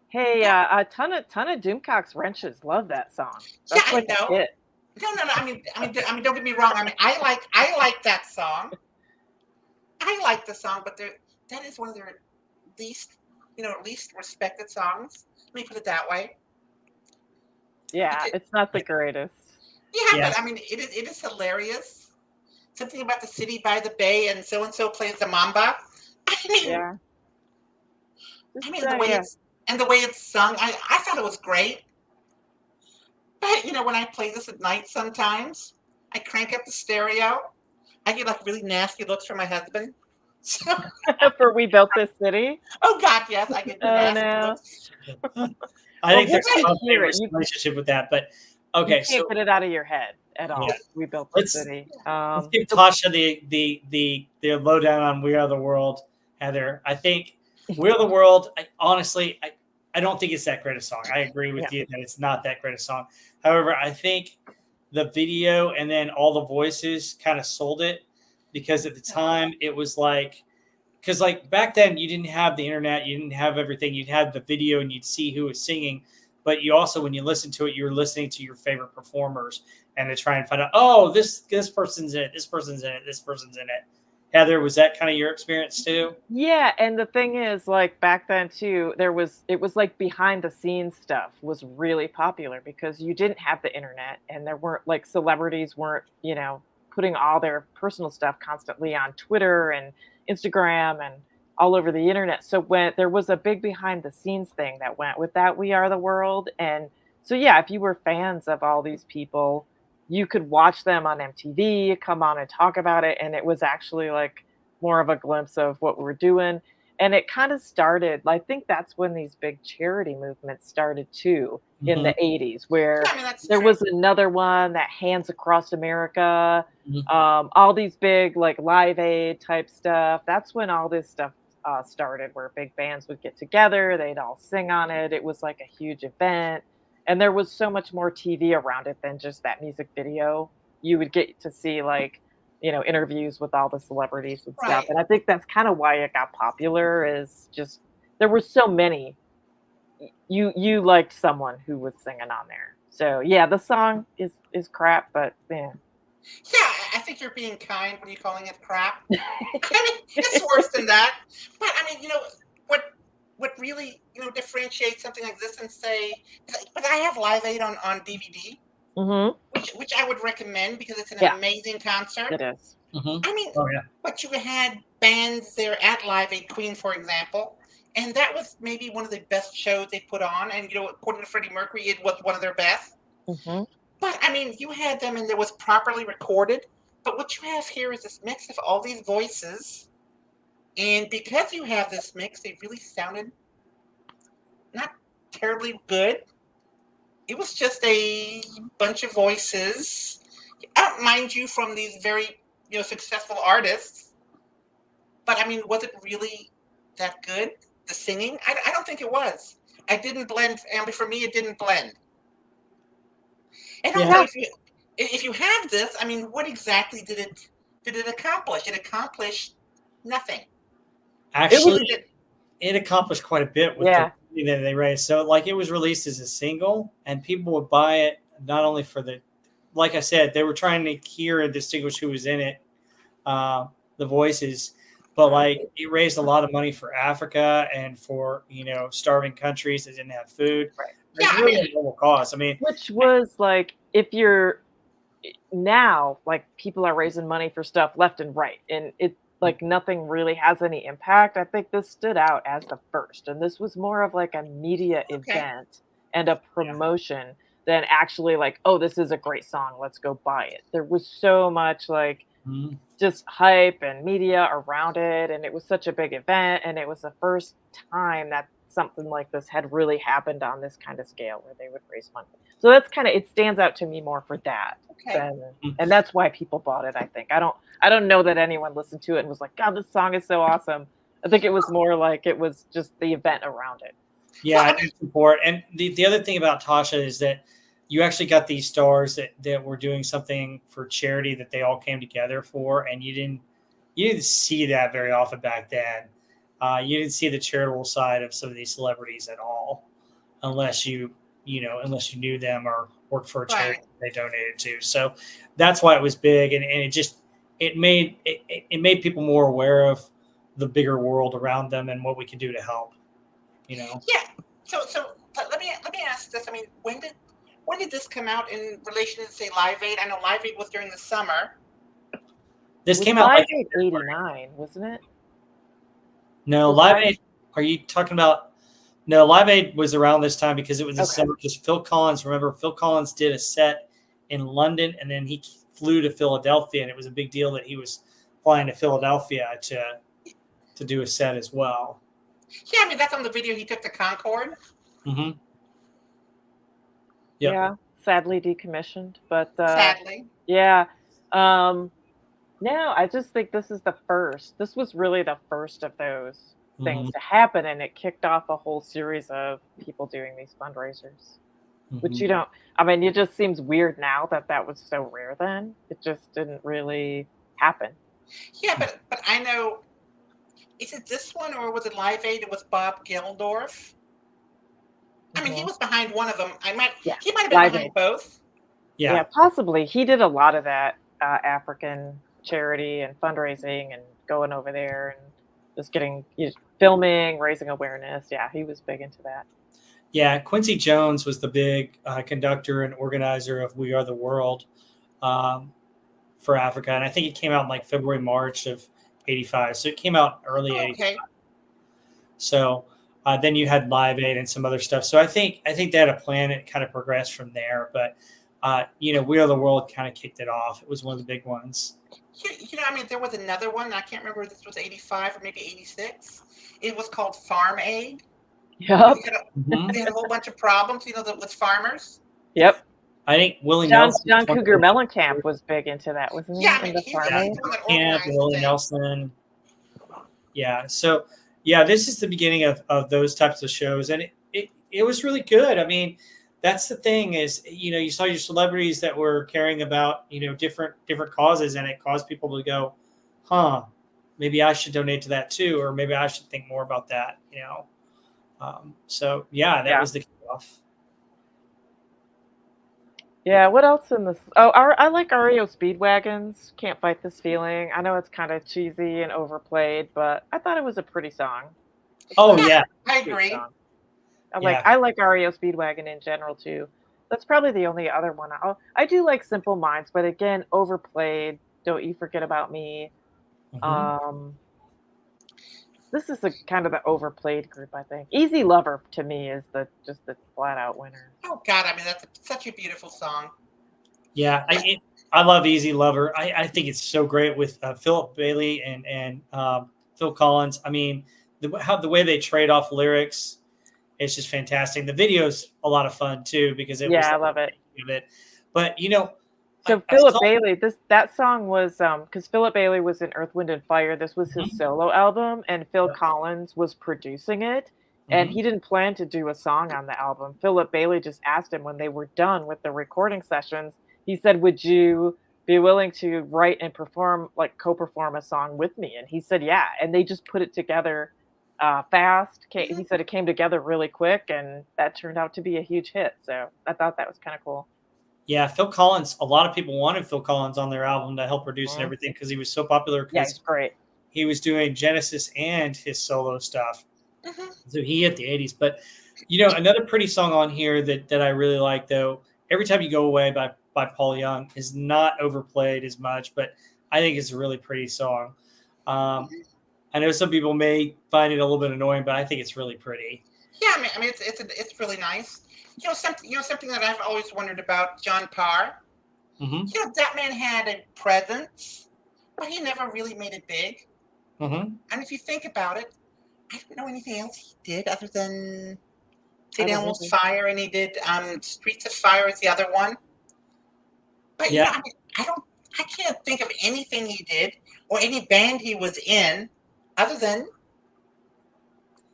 [SPEAKER 2] hey, a ton of Doomcocks wrenches love that song. That's
[SPEAKER 3] I know.
[SPEAKER 2] A hit.
[SPEAKER 3] No. I mean, don't get me wrong. I mean, I like that song. I like the song, but that is one of their least respected songs. Let me put it that way.
[SPEAKER 2] Yeah, it's not the greatest.
[SPEAKER 3] Yeah, but I mean, it is hilarious. Something about the city by the bay, and so plays the mamba. I mean,
[SPEAKER 2] Yeah.
[SPEAKER 3] The way it's sung, I thought it was great. But when I play this at night, sometimes I crank up the stereo. I get like really nasty looks from my husband. So,
[SPEAKER 2] for "We Built This City."
[SPEAKER 3] Oh God, yes, I get nasty looks.
[SPEAKER 1] I think there's a relationship with that, but okay,
[SPEAKER 2] you can't get it out of your head at all. Yeah. "We Built This City."
[SPEAKER 1] Let's give Tasha the lowdown on "We Are the World," Heather. I think "We Are the World." Honestly, I don't think it's that great a song. I agree with you that it's not that great a song. However, I think the video and then all the voices kind of sold it, because at the time it was like, because like back then you didn't have the internet, you didn't have everything. You'd have the video and you'd see who was singing, but you also, when you listen to it, you're listening to your favorite performers and to try and find out, oh, this person's in it, this person's in it, this person's in it. Heather, was that kind of your experience too?
[SPEAKER 2] Yeah, and the thing is, like back then too, it was like behind the scenes stuff was really popular because you didn't have the internet and there weren't like celebrities weren't, putting all their personal stuff constantly on Twitter and Instagram and all over the internet. So when there was a big behind the scenes thing that went with that "We Are the World." And so yeah, if you were fans of all these people, you could watch them on MTV, come on and talk about it, and it was actually like more of a glimpse of what we're doing. And it kind of started, I think that's when these big charity movements started too, in the 80s, where there was another one, that Hands Across America, all these big like Live Aid type stuff. That's when all this stuff started, where big bands would get together, they'd all sing on it. It was like a huge event. And there was so much more TV around it than just that music video. You would get to see like, interviews with all the celebrities and stuff. And I think that's kind of why it got popular, is just there were so many. You liked someone who was singing on there. So yeah, the song is crap, but man.
[SPEAKER 3] Yeah, I think you're being kind when you're calling it crap. I mean, it's worse than that. But I mean, what really differentiates something like this and say, but I have Live Aid on DVD.
[SPEAKER 2] Mm-hmm.
[SPEAKER 3] which I would recommend because it's an
[SPEAKER 2] Yeah.
[SPEAKER 3] amazing concert.
[SPEAKER 2] It is.
[SPEAKER 3] I mean,
[SPEAKER 1] Oh yeah.
[SPEAKER 3] but you had bands there at Live Aid, Queen, for example, and that was maybe one of the best shows they put on. And according to Freddie Mercury, it was one of their best.
[SPEAKER 2] Mm-hmm.
[SPEAKER 3] But I mean, you had them, and it was properly recorded. But what you have here is this mix of all these voices, and because you have this mix, they really sounded not terribly good. It was just a bunch of voices, mind you, from these very successful artists. But I mean, was it really that good? The singing? I don't think it was. I didn't blend, and for me, it didn't blend. And also, if you have this, I mean, what exactly did it accomplish? It accomplished nothing.
[SPEAKER 1] Actually, it accomplished quite a bit with
[SPEAKER 2] Yeah.
[SPEAKER 1] the money that they raised. So, like, it was released as a single, and people would buy it not only for the, like I said, they were trying to hear and distinguish who was in it, the voices, but like it raised a lot of money for Africa and for starving countries that didn't have food.
[SPEAKER 2] Right.
[SPEAKER 1] It's really a noble cause. I mean,
[SPEAKER 2] which was like, if you're now, like, people are raising money for stuff left and right, and it like nothing really has any impact. I think this stood out as the first, and this was more of like a media event and a promotion than actually like, oh, this is a great song, let's go buy it. There was so much like just hype and media around it, and it was such a big event, and it was the first time that something like this had really happened on this kind of scale where they would raise money. So that's kind of, it stands out to me more for that. And that's why people bought it, I think. I don't know that anyone listened to it and was like, God, this song is so awesome. I think it was more like it was just the event around it.
[SPEAKER 1] Yeah, I do support. And the other thing about Tasha is that you actually got these stars that were doing something for charity that they all came together for, and you didn't see that very often back then. You didn't see the charitable side of some of these celebrities at all, unless you knew them or worked for a charity they donated to. So that's why it was big, and it made people more aware of the bigger world around them and what we can do to help. Yeah.
[SPEAKER 3] So let me ask this. I mean, when did this come out in relation to, say, Live Aid? I know Live Aid was during the summer.
[SPEAKER 1] This came out like
[SPEAKER 2] in 89, wasn't it?
[SPEAKER 1] No, Live Aid. Are you talking about? No, Live Aid was around this time because it was the summer. Because Phil Collins, remember, Phil Collins did a set in London, and then he flew to Philadelphia, and it was a big deal that he was flying to Philadelphia to do a set as well.
[SPEAKER 3] Yeah, I mean, that's on the video he took to Concorde.
[SPEAKER 1] Mm-hmm.
[SPEAKER 2] Yep. Yeah, sadly decommissioned, but
[SPEAKER 3] sadly.
[SPEAKER 2] Yeah. No, I just think this is the first. This was really the first of those things to happen, and it kicked off a whole series of people doing these fundraisers, which it just seems weird now that was so rare then. It just didn't really happen.
[SPEAKER 3] Yeah, but I know, is it this one or was it Live Aid? It was Bob Geldof. I mean, he was behind one of them. He might have been behind both.
[SPEAKER 2] Yeah, possibly. He did a lot of that African charity and fundraising and going over there and just filming, raising awareness. Yeah, he was big into that.
[SPEAKER 1] Yeah, Quincy Jones was the big conductor and organizer of We Are the World for Africa. And I think it came out in like February, March of 85. So it came out early 85. So then you had Live Aid and some other stuff. So I think they had a plan and it kind of progressed from there. But, We Are the World kind of kicked it off. It was one of the big ones.
[SPEAKER 3] I mean, there was another one. I can't remember if this was 85 or maybe 86. It was called Farm Aid.
[SPEAKER 2] Yep.
[SPEAKER 3] They had a whole bunch of problems, with farmers.
[SPEAKER 2] Yep.
[SPEAKER 1] I think Willie
[SPEAKER 2] John
[SPEAKER 1] Nelson.
[SPEAKER 2] John Cougar Mellencamp was big into that, wasn't he?
[SPEAKER 3] Yeah, I mean,
[SPEAKER 1] Willie Nelson. Yeah. So, this is the beginning of those types of shows. And it was really good. I mean, that's the thing is, you saw your celebrities that were caring about, different causes, and it caused people to go, maybe I should donate to that too, or maybe I should think more about that, that was the kickoff.
[SPEAKER 2] Yeah, what else in this? Oh, I like REO Speedwagons. Can't Fight This Feeling. I know it's kind of cheesy and overplayed, but I thought it was a pretty song.
[SPEAKER 1] I agree.
[SPEAKER 2] I like REO Speedwagon in general too. That's probably the only other one. I do like Simple Minds, but again, overplayed. Don't You Forget About Me.
[SPEAKER 1] Hmm.
[SPEAKER 2] Um, this is a kind of the overplayed group, I think. Easy Lover to me is the flat out winner.
[SPEAKER 3] Oh God, I mean that's such a beautiful song.
[SPEAKER 1] Yeah,
[SPEAKER 3] Yeah.
[SPEAKER 1] I love Easy Lover. I think it's so great with Philip Bailey and Phil Collins. I mean, the way they trade off lyrics, it's just fantastic. The video's a lot of fun too because it was
[SPEAKER 2] Yeah, I
[SPEAKER 1] like
[SPEAKER 2] love it.
[SPEAKER 1] of it. But
[SPEAKER 2] So
[SPEAKER 1] I
[SPEAKER 2] Philip
[SPEAKER 1] saw.
[SPEAKER 2] Bailey, that song was because Philip Bailey was in Earth, Wind and Fire. This was his
[SPEAKER 1] Mhm,
[SPEAKER 2] solo album, and Phil
[SPEAKER 1] yep,
[SPEAKER 2] Collins was producing it. And
[SPEAKER 1] mhm.
[SPEAKER 2] he didn't plan to do a song on the album. Philip Bailey just asked him when they were done with the recording sessions. He said, "Would you be willing to write and perform, like co-perform a song with me?" And he said, "Yeah." And they just put it together fast. He
[SPEAKER 3] Mhm.
[SPEAKER 2] said it came together really quick, and that turned out to be a huge hit. So I thought that was kind of cool.
[SPEAKER 1] Yeah, Phil Collins. A lot of people wanted Phil Collins on their album to help produce and
[SPEAKER 2] Mhm.
[SPEAKER 1] everything because he was so popular.
[SPEAKER 2] Yeah,
[SPEAKER 1] Because
[SPEAKER 2] he's great.
[SPEAKER 1] he was doing Genesis and his solo stuff.
[SPEAKER 3] Mhm.
[SPEAKER 1] So he hit the 80s. But another pretty song on here that I really like though, Every Time You Go Away by Paul Young is not overplayed as much, but I think it's a really pretty song. Um,
[SPEAKER 3] Mhm.
[SPEAKER 1] I know some people may find it a little bit annoying, but I think it's really pretty.
[SPEAKER 3] Yeah, I mean it's really nice. Something that I've always wondered about John Parr.
[SPEAKER 1] Hmm.
[SPEAKER 3] That man had a presence, but he never really made it big.
[SPEAKER 1] Hmm.
[SPEAKER 3] And if you think about it, I don't know anything else he did other than
[SPEAKER 2] I
[SPEAKER 3] St.
[SPEAKER 2] don't
[SPEAKER 3] Elmo's
[SPEAKER 2] either.
[SPEAKER 3] Fire, and he did Streets of Fire is the other one. But
[SPEAKER 1] Yeah.
[SPEAKER 3] I mean, I can't think of anything he did or any band he was in other than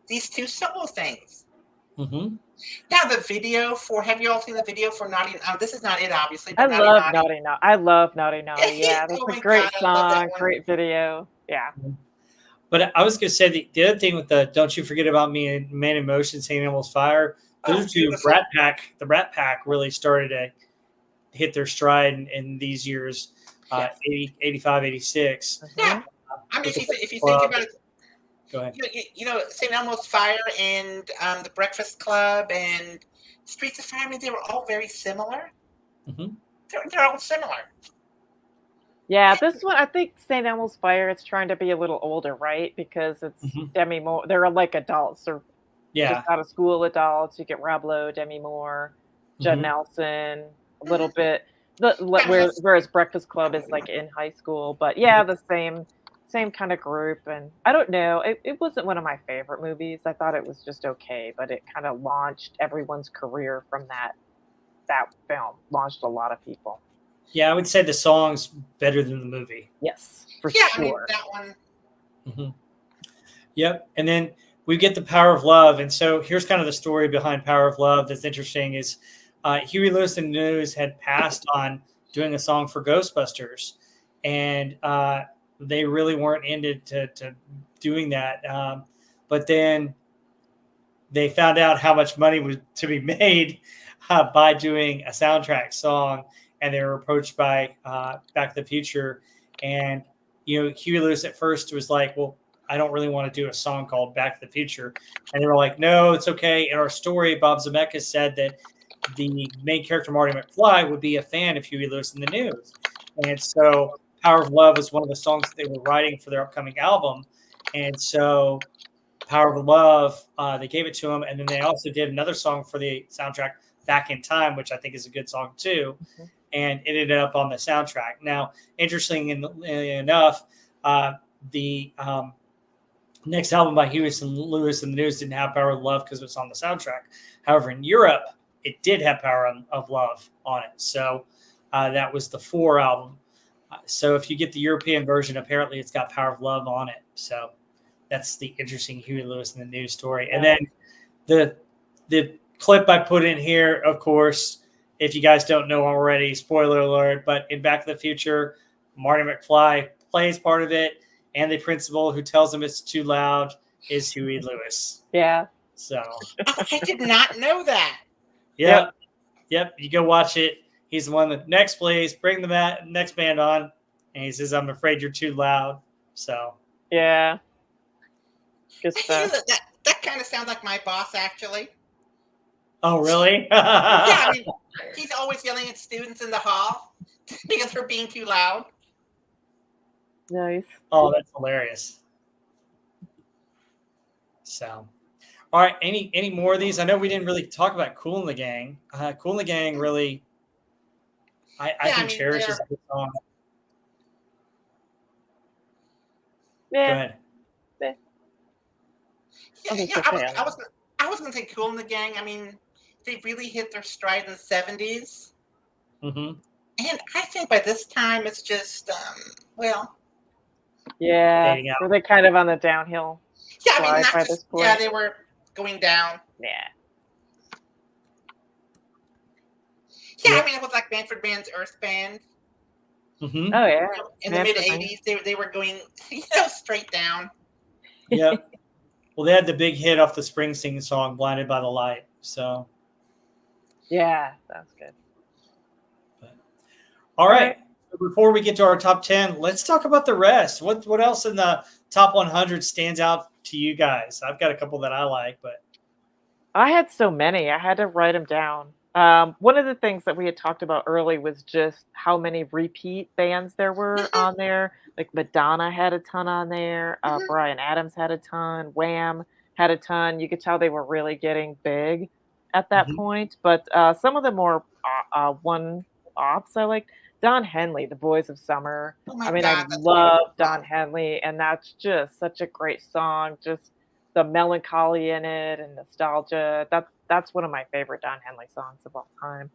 [SPEAKER 3] these two solo things.
[SPEAKER 1] Hmm.
[SPEAKER 3] Now the video for have you all seen the video for Naughty? This is not it, obviously,
[SPEAKER 2] I
[SPEAKER 3] but Naughty
[SPEAKER 2] love
[SPEAKER 3] Naughty.
[SPEAKER 2] Naughty Naughty. I love Naughty Naughty. Yeah, that's
[SPEAKER 3] Oh
[SPEAKER 2] a
[SPEAKER 3] my God,
[SPEAKER 2] great
[SPEAKER 3] I love that
[SPEAKER 2] song,
[SPEAKER 3] one.
[SPEAKER 2] great video. Yeah.
[SPEAKER 1] But I was going to say the other thing with the "Don't You Forget About Me" and "Man in Motion," "St. Elmo's Fire," those
[SPEAKER 3] Oh,
[SPEAKER 1] are two.
[SPEAKER 3] beautiful.
[SPEAKER 1] The Rat Pack really started to hit their stride in these years,
[SPEAKER 3] Yes.
[SPEAKER 1] 80, 85, 86.
[SPEAKER 3] Yeah.
[SPEAKER 2] Hmm.
[SPEAKER 3] I mean,
[SPEAKER 1] With the
[SPEAKER 3] if you think
[SPEAKER 1] club.
[SPEAKER 3] about it,
[SPEAKER 1] Go ahead.
[SPEAKER 3] St. Elmo's Fire and the Breakfast Club and Streets of Fire. I mean, they were all very similar.
[SPEAKER 1] Hmm.
[SPEAKER 3] They're all similar.
[SPEAKER 2] Yeah, this one I think St. Elmo's Fire. It's trying to be a little older, right? Because it's
[SPEAKER 1] Hmm.
[SPEAKER 2] Demi Moore. They're like adults. They're just
[SPEAKER 1] Yeah.
[SPEAKER 2] out of school adults. You get Rob Lowe, Demi Moore, Judd
[SPEAKER 1] Hmm.
[SPEAKER 2] Nelson, a little
[SPEAKER 3] Mhm.
[SPEAKER 2] bit.
[SPEAKER 3] Yeah, I mean, that's
[SPEAKER 2] Whereas Breakfast Club is like in high school, but yeah, the same kind of group. And I don't know, it wasn't one of my favorite movies. I thought it was just okay, but it kind of launched everyone's career from that film. Launched a lot of people.
[SPEAKER 1] Yeah, I would say the song's better than the movie.
[SPEAKER 2] Yes, for
[SPEAKER 3] yeah. I mean,
[SPEAKER 2] sure.
[SPEAKER 3] that one.
[SPEAKER 1] Hmm. Yep. And then we get the Power of Love. And so here's kind of the story behind Power of Love that's interesting is Huey Lewis and the News had passed on doing a song for Ghostbusters. And they really weren't into to doing that. But then they found out how much money was to be made by doing a soundtrack song. And they were approached by Back to the Future. And, Huey Lewis at first was like, well, I don't really want to do a song called Back to the Future. And they were like, no, it's okay. In our story, Bob Zemeckis said that the main character, Marty McFly, would be a fan of Huey Lewis and the News. And so Power of Love was one of the songs that they were writing for their upcoming album. And so Power of Love, they gave it to him. And then they also did another song for the soundtrack, Back in Time, which I think is a good song too.
[SPEAKER 2] Mhm.
[SPEAKER 1] And it ended up on the soundtrack. Now, interesting enough, the next album by Huey Lewis and the News didn't have Power of Love because it was on the soundtrack. However, in Europe, it did have Power of Love on it. So that was the 4 album. So if you get the European version, apparently it's got Power of Love on it. So that's the interesting Huey Lewis and the News story. And then the clip I put in here, of course, if you guys don't know already, spoiler alert, but in Back to the Future, Marty McFly plays part of it, and the principal who tells him it's too loud is Huey Lewis.
[SPEAKER 2] Yeah.
[SPEAKER 1] So,
[SPEAKER 3] I did not know that.
[SPEAKER 1] yeah, yep, you go watch it. He's the one that next, please bring the next band on, and he says, "I'm afraid you're too loud." So,
[SPEAKER 2] Yeah. Good stuff.
[SPEAKER 3] That kind of sounds like my boss, actually.
[SPEAKER 1] Oh, really?
[SPEAKER 3] Yeah, I mean, he's always yelling at students in the hall because they're being too loud.
[SPEAKER 2] Nice.
[SPEAKER 1] Oh, that's hilarious. So, all right. Any more of these? I know we didn't really talk about Cool in the Gang. Cool in the Gang really, I
[SPEAKER 3] Yeah, I
[SPEAKER 1] think,
[SPEAKER 3] mean,
[SPEAKER 1] cherishes
[SPEAKER 3] they're
[SPEAKER 1] the song. Go
[SPEAKER 2] Yeah.
[SPEAKER 1] ahead.
[SPEAKER 2] Yeah.
[SPEAKER 3] yeah,
[SPEAKER 2] Okay,
[SPEAKER 3] yeah.
[SPEAKER 2] so fair.
[SPEAKER 3] I was gonna say Cool in the Gang. I mean, they really hit their stride in the '70s,
[SPEAKER 1] Mm-hmm.
[SPEAKER 3] and I think by this time it's just well,
[SPEAKER 2] Yeah.
[SPEAKER 1] Fading out.
[SPEAKER 2] Were they kind of on the downhill
[SPEAKER 3] yeah. I mean,
[SPEAKER 2] slide
[SPEAKER 3] not
[SPEAKER 2] by
[SPEAKER 3] just
[SPEAKER 2] this point?
[SPEAKER 3] yeah, they were going down.
[SPEAKER 2] Yeah.
[SPEAKER 3] Yeah,
[SPEAKER 1] Yep.
[SPEAKER 3] I mean, it was like Manfred Mann's Earth Band.
[SPEAKER 1] Mm-hmm.
[SPEAKER 2] Oh yeah.
[SPEAKER 3] In the mid '80s, they were going straight down.
[SPEAKER 1] Yep. Well, they had the big hit off the Springsteen song "Blinded by the Light." So,
[SPEAKER 2] Yeah, sounds good.
[SPEAKER 1] all right. Before we get to our top 10, let's talk about the rest. What else in the top 100 stands out to you guys? I've got a couple that I like, but
[SPEAKER 2] I had so many. I had to write them down. One of the things that we had talked about early was just how many repeat bands there were
[SPEAKER 3] Mhm,
[SPEAKER 2] on there. Like Madonna had a ton on there.
[SPEAKER 3] mhm.
[SPEAKER 2] Bryan Adams had a ton. Wham had a ton. You could tell they were really getting big at that
[SPEAKER 1] Mhm.
[SPEAKER 2] point. But some of the more one-offs I like. Don Henley, The Boys of Summer.
[SPEAKER 3] Oh my
[SPEAKER 2] I mean, I
[SPEAKER 3] God, that's a beautiful
[SPEAKER 2] love Don
[SPEAKER 3] song.
[SPEAKER 2] Henley, and that's just such a great song. Just the melancholy in it and nostalgia. That's one of my favorite Don Henley songs of all time.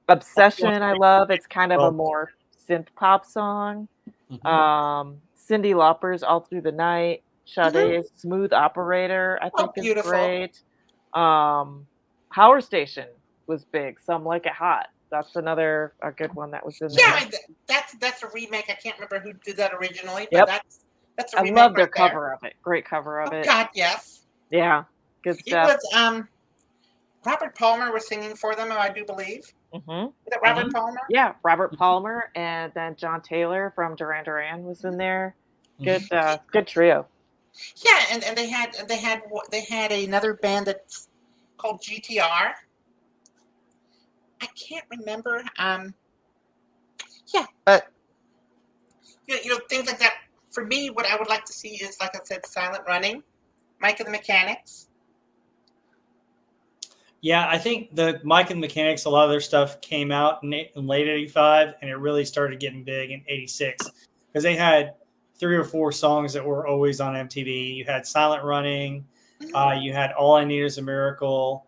[SPEAKER 2] Obsession, I love. It's kind of a
[SPEAKER 1] Well,
[SPEAKER 2] more synth pop song.
[SPEAKER 1] mhm.
[SPEAKER 2] Cyndi Lauper's All Through the Night.
[SPEAKER 3] Mhm.
[SPEAKER 2] Sade's Smooth Operator, I
[SPEAKER 3] Oh,
[SPEAKER 2] think is
[SPEAKER 3] beautiful.
[SPEAKER 2] great. Um, Power Station was big. Some Like It Hot. That's another a good one that was in
[SPEAKER 3] Yeah,
[SPEAKER 2] there.
[SPEAKER 3] I mean, that's a remake. I can't remember who did that originally, but
[SPEAKER 2] Yep.
[SPEAKER 3] that's a
[SPEAKER 2] I
[SPEAKER 3] remake
[SPEAKER 2] love their
[SPEAKER 3] right there.
[SPEAKER 2] cover of it. Great cover of
[SPEAKER 3] Oh
[SPEAKER 2] it.
[SPEAKER 3] God, yes.
[SPEAKER 2] Yeah. Good
[SPEAKER 3] It
[SPEAKER 2] stuff.
[SPEAKER 3] was Robert Palmer was singing for them, I do believe.
[SPEAKER 2] Mhm.
[SPEAKER 3] Is that Robert
[SPEAKER 1] Mhm.
[SPEAKER 3] Palmer?
[SPEAKER 2] Yeah, Robert Palmer and then John Taylor from Duran Duran was in there. Good,
[SPEAKER 1] Mhm.
[SPEAKER 2] good trio.
[SPEAKER 3] Yeah, and they had another band that's called GTR. I can't remember. Yeah, but things like that. For me, what I would like to see is, like I said, Silent Running, Mike and the Mechanics.
[SPEAKER 1] Yeah, I think the Mike and the Mechanics, a lot of their stuff came out in late '85, and it really started getting big in '86 because they had 3 or 4 songs that were always on MTV. You had Silent Running,
[SPEAKER 3] Mhm.
[SPEAKER 1] you had All I Need Is a Miracle,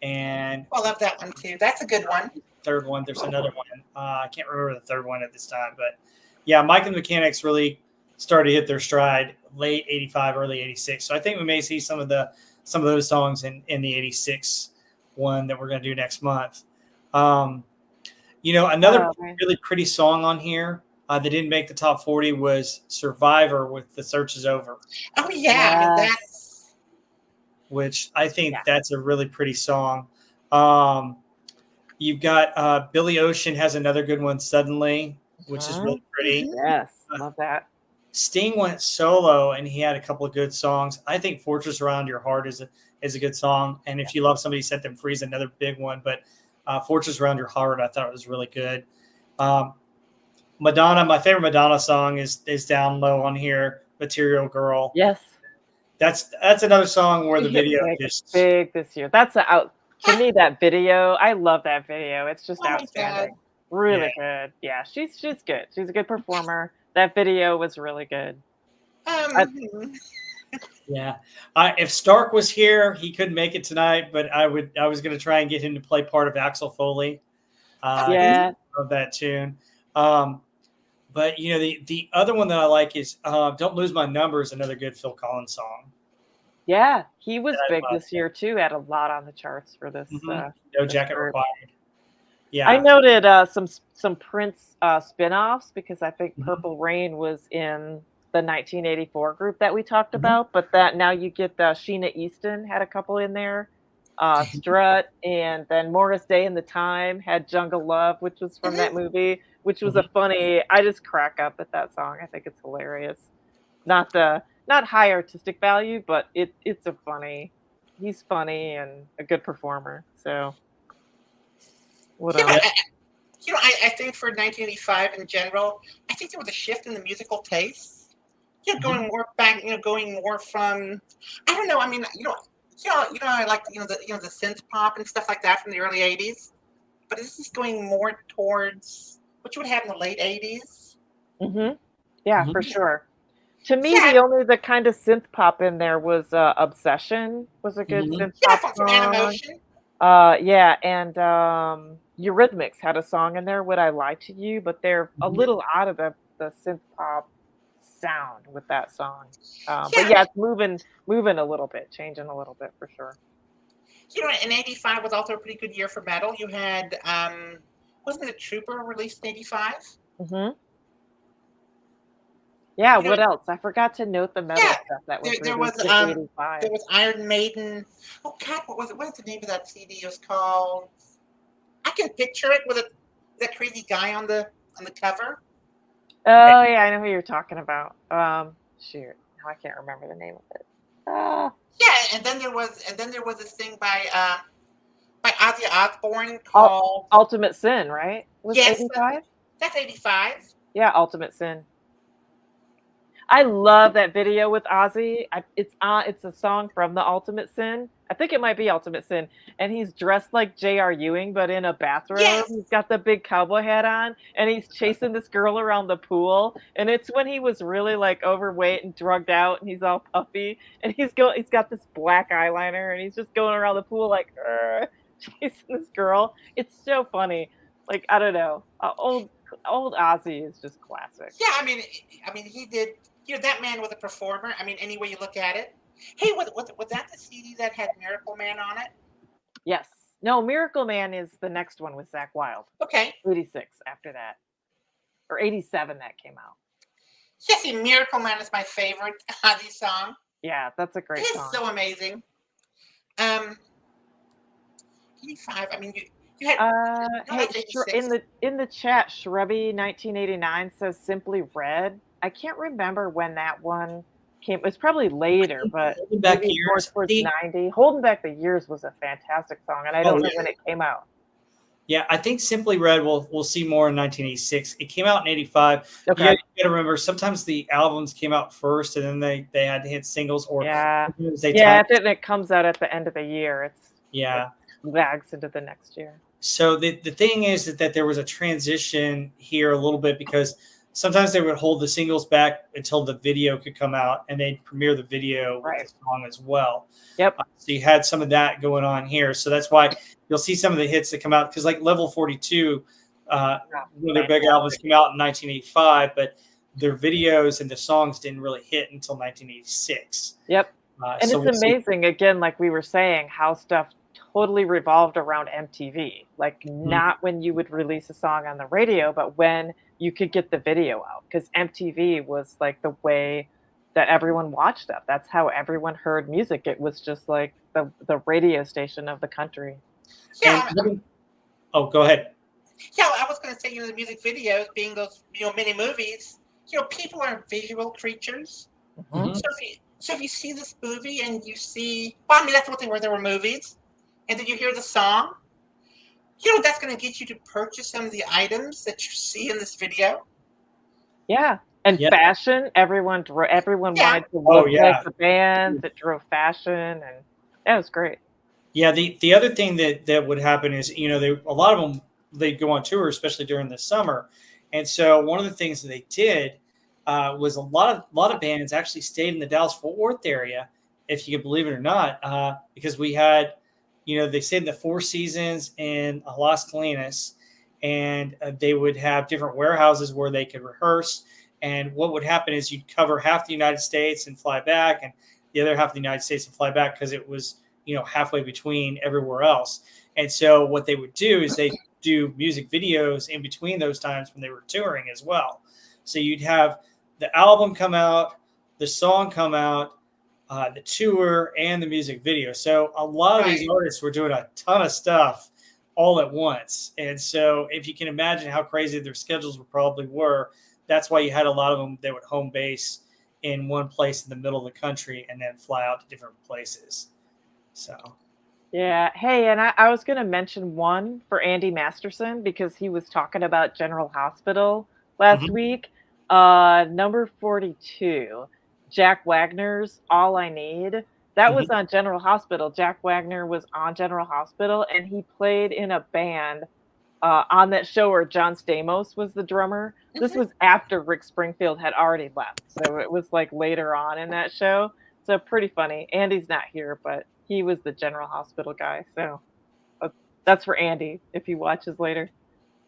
[SPEAKER 1] and
[SPEAKER 3] I love that one too. That's a good one.
[SPEAKER 1] third one. There's another one. I can't remember the third one at this time, but yeah, Mike and the Mechanics really started to hit their stride late '85, early '86. So I think we may see some of those songs in the '86 one that we're going to do next month. Another
[SPEAKER 2] Oh, man.
[SPEAKER 1] really pretty song on here that didn't make the top 40 was Survivor with The Search Is Over,
[SPEAKER 3] Oh yeah, I mean
[SPEAKER 2] Yes.
[SPEAKER 3] that's
[SPEAKER 1] which I
[SPEAKER 2] Yeah.
[SPEAKER 1] think that's a really pretty song. Um, you've got Billy Ocean has another good one, Suddenly, which is
[SPEAKER 2] Mhm.
[SPEAKER 1] really pretty.
[SPEAKER 3] mhm.
[SPEAKER 2] Yes.
[SPEAKER 1] Uh,
[SPEAKER 2] Love that.
[SPEAKER 1] Sting went solo and he had a couple of good songs. I think Fortress Around Your Heart is a good song. And If You Love Somebody, Set Them Free is another big one. But Fortress Around Your Heart, I thought was really good. Madonna, my favorite Madonna song is down low on here, Material Girl.
[SPEAKER 2] Yes.
[SPEAKER 1] That's another song where
[SPEAKER 2] She
[SPEAKER 1] the
[SPEAKER 2] hit
[SPEAKER 1] video
[SPEAKER 2] big,
[SPEAKER 1] just
[SPEAKER 2] big this year. That's a out to me, that video, I love that video. It's just
[SPEAKER 3] Oh my God.
[SPEAKER 2] outstanding.
[SPEAKER 1] yeah.
[SPEAKER 2] Really good. Yeah, she's good. She's a good performer. That video was really good. I
[SPEAKER 3] Hmm.
[SPEAKER 1] Yeah. If Stark was here, he couldn't make it tonight, but I was going to try and get him to play part of Axel Foley.
[SPEAKER 2] yeah.
[SPEAKER 1] Of that tune. But the other one that I like is "Don't Lose My Number" is another good Phil Collins song
[SPEAKER 2] Yeah, he was
[SPEAKER 1] that
[SPEAKER 2] big
[SPEAKER 1] I
[SPEAKER 2] this year too, had a lot on the charts for
[SPEAKER 1] love. No
[SPEAKER 2] this
[SPEAKER 1] Jacket
[SPEAKER 2] group.
[SPEAKER 1] Required.
[SPEAKER 2] I
[SPEAKER 1] Yeah.
[SPEAKER 2] noted some Prince spin-offs because I think
[SPEAKER 1] Mhm.
[SPEAKER 2] Purple Rain was in the 1984 group that we talked
[SPEAKER 1] Mhm.
[SPEAKER 2] about, but that now you get Sheena Easton had a couple in there, Strut, and then Morris Day and the Time had Jungle Love, which was from that
[SPEAKER 3] Hmm.
[SPEAKER 2] movie, which was
[SPEAKER 1] Mhm.
[SPEAKER 2] a funny. I just crack up at that song. I think it's hilarious. Not high artistic value, but it's a funny. he's funny and a good performer. So what
[SPEAKER 3] Yeah,
[SPEAKER 2] else?
[SPEAKER 3] I think for 1985 in general, I think there was a shift in the musical taste. Going more back, going more from, I don't know. I mean, I like the synth pop and stuff like that from the early '80s. But this is going more towards what you would have in the late '80s.
[SPEAKER 2] Mm-hmm. Yeah, for sure. To me,
[SPEAKER 3] Yeah,
[SPEAKER 2] the kind of synth pop in there was "Obsession" was a good synth
[SPEAKER 3] yeah,
[SPEAKER 2] pop
[SPEAKER 3] from
[SPEAKER 2] song.
[SPEAKER 3] Animotion.
[SPEAKER 2] Yeah, and Eurythmics had a song in there, "Would I Lie to You?" But they're a little out of the synth pop sound with that song. But
[SPEAKER 3] Yeah,
[SPEAKER 2] yeah, it's moving a little bit, changing a little bit for sure.
[SPEAKER 3] in '85 was also a pretty good year for metal. You had, wasn't it Trooper released in '85?
[SPEAKER 2] Hmm. Yeah,
[SPEAKER 3] You know,
[SPEAKER 2] what else? I forgot to note the metal
[SPEAKER 3] yeah,
[SPEAKER 2] stuff that was
[SPEAKER 3] there was
[SPEAKER 2] released in '85.
[SPEAKER 3] Iron Maiden. Oh God, what was it? What is the name of that CD? It was called. I can picture it with that crazy guy on the cover.
[SPEAKER 2] Oh yeah, I know who you're talking about. Shoot, now I can't remember the name of it.
[SPEAKER 3] Yeah, and then there was this thing by Ozzy Osbourne called.
[SPEAKER 2] Ultimate Sin, right? Was
[SPEAKER 3] Yes,
[SPEAKER 2] 85?
[SPEAKER 3] that's '85.
[SPEAKER 2] Yeah, Ultimate Sin. I love that video with Ozzy. It's a song from the Ultimate Sin. I think it might be Ultimate Sin, and he's dressed like J.R. Ewing, but in a bathrobe.
[SPEAKER 3] Yes,
[SPEAKER 2] He's got the big cowboy hat on, and he's chasing this girl around the pool. And it's when he was really like overweight and drugged out, and he's all puffy, and he's got this black eyeliner, and he's just going around the pool like chasing this girl. It's so funny. Like I don't know, old Ozzy is just classic.
[SPEAKER 3] yeah. He did. That man was a performer. I mean, any way you look at it. Hey, was that the CD that had Miracle Man on it?
[SPEAKER 2] Yes. No, Miracle Man is the next one with Zach Wild.
[SPEAKER 3] Okay.
[SPEAKER 2] 86 after that. Or 87 that came out.
[SPEAKER 3] Yeah, see, Miracle Man is my favorite Ozzy song.
[SPEAKER 2] Yeah, that's a great
[SPEAKER 3] It is
[SPEAKER 2] song.
[SPEAKER 3] so amazing. 85. I mean, you had. No,
[SPEAKER 2] Hey,
[SPEAKER 3] that's 86.
[SPEAKER 2] in the chat, Shrubby1989 says Simply Red. I can't remember when that one came. It was probably later, but
[SPEAKER 1] Holding Back
[SPEAKER 2] maybe more
[SPEAKER 1] Years.
[SPEAKER 2] towards 90. Holding Back the Years was a fantastic song, and I don't know when it came out.
[SPEAKER 1] Yeah, I think Simply Red we'll see more in 1986. It came out in '85.
[SPEAKER 2] Okay.
[SPEAKER 1] You got to remember, sometimes the albums came out first, and then they had to hit singles, or
[SPEAKER 2] then it comes out at the end of the year. It lags into the next year.
[SPEAKER 1] So the thing is that there was a transition here a little bit, because sometimes they would hold the singles back until the video could come out, and they'd premiere the video with the song as well.
[SPEAKER 2] Yep.
[SPEAKER 1] So you had some of that going on here. So that's why you'll see some of the hits that come out, because like Level 42, one of their big albums came out in 1985, but their videos and the songs didn't really hit until 1986.
[SPEAKER 2] Yep. And so it's amazing, again, like we were saying, how stuff totally revolved around MTV. Like not when you would release a song on the radio, but when you could get the video out, because MTV was like the way that everyone watched stuff. That's how everyone heard music. It was just like the radio station of the country.
[SPEAKER 3] Yeah.
[SPEAKER 1] Go ahead.
[SPEAKER 3] Yeah, I was going to say, the music videos being those, mini movies, people are visual creatures.
[SPEAKER 2] Mm-hmm.
[SPEAKER 3] So if you see this movie and you see, well, I mean, that's what they were. There were movies. And then you hear the song, that's going to get you to purchase some of the items that you see in this video.
[SPEAKER 2] Yeah. And fashion, everyone wanted to look like the band that drove fashion, and that was great.
[SPEAKER 1] Yeah, the other thing that would happen is, a lot of them, they'd go on tour, especially during the summer. And so one of the things that they did was a lot of bands actually stayed in the Dallas-Fort Worth area, if you could believe it or not, because we had, they stayed in the Four Seasons in Las Colinas, and they would have different warehouses where they could rehearse. And what would happen is you'd cover half the United States and fly back, and the other half of the United States and fly back, because it was, halfway between everywhere else. And so what they would do is they do music videos in between those times when they were touring as well. So you'd have the album come out, the song come out, the tour, and the music video. So a lot of these artists were doing a ton of stuff all at once. And so if you can imagine how crazy their schedules probably were, that's why you had a lot of them that would home base in one place in the middle of the country and then fly out to different places. So.
[SPEAKER 2] Yeah. Hey, and I was going to mention one for Andy Masterson because he was talking about General Hospital last
[SPEAKER 1] Mhm.
[SPEAKER 2] week. Number 42, Jack Wagner's All I Need. That was
[SPEAKER 1] Mhm.
[SPEAKER 2] on General Hospital. Jack Wagner was on General Hospital and he played in a band on that show where John Stamos was the drummer. This
[SPEAKER 3] Mhm.
[SPEAKER 2] was after Rick Springfield had already left. So it was like later on in that show. So pretty funny. Andy's not here, but he was the General Hospital guy. So uh, that's for Andy if he watches later.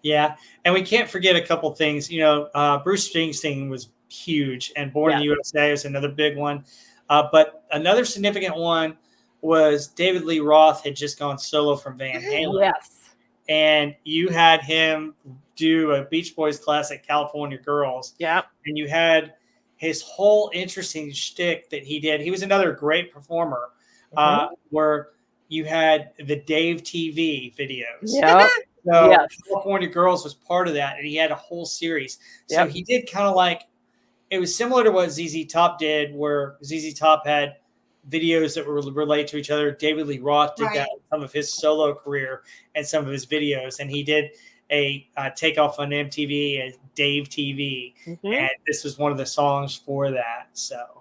[SPEAKER 1] Yeah, and we can't forget a couple things. Bruce Springsteen was huge, and Born in
[SPEAKER 2] Yeah.
[SPEAKER 1] the USA was another big one. But another significant one was David Lee Roth had just gone solo from Van Halen,
[SPEAKER 2] Yes.
[SPEAKER 1] and you had him do a Beach Boys classic, California Girls,
[SPEAKER 2] Yep.
[SPEAKER 1] and you had his whole interesting shtick that he did. He was another great performer,
[SPEAKER 2] Mhm.
[SPEAKER 1] where you had the Dave TV videos.
[SPEAKER 2] Yep.
[SPEAKER 1] So
[SPEAKER 2] Yes.
[SPEAKER 1] California Girls was part of that, and he had a whole series. So
[SPEAKER 2] Yep.
[SPEAKER 1] he did kind of like, it was similar to what ZZ Top did, where ZZ Top had videos that were related to each other. David Lee Roth did
[SPEAKER 3] Right.
[SPEAKER 1] that with some of his solo career and some of his videos, and he did a takeoff on MTV and Dave TV,
[SPEAKER 2] Mhm.
[SPEAKER 1] and this was one of the songs for that. So,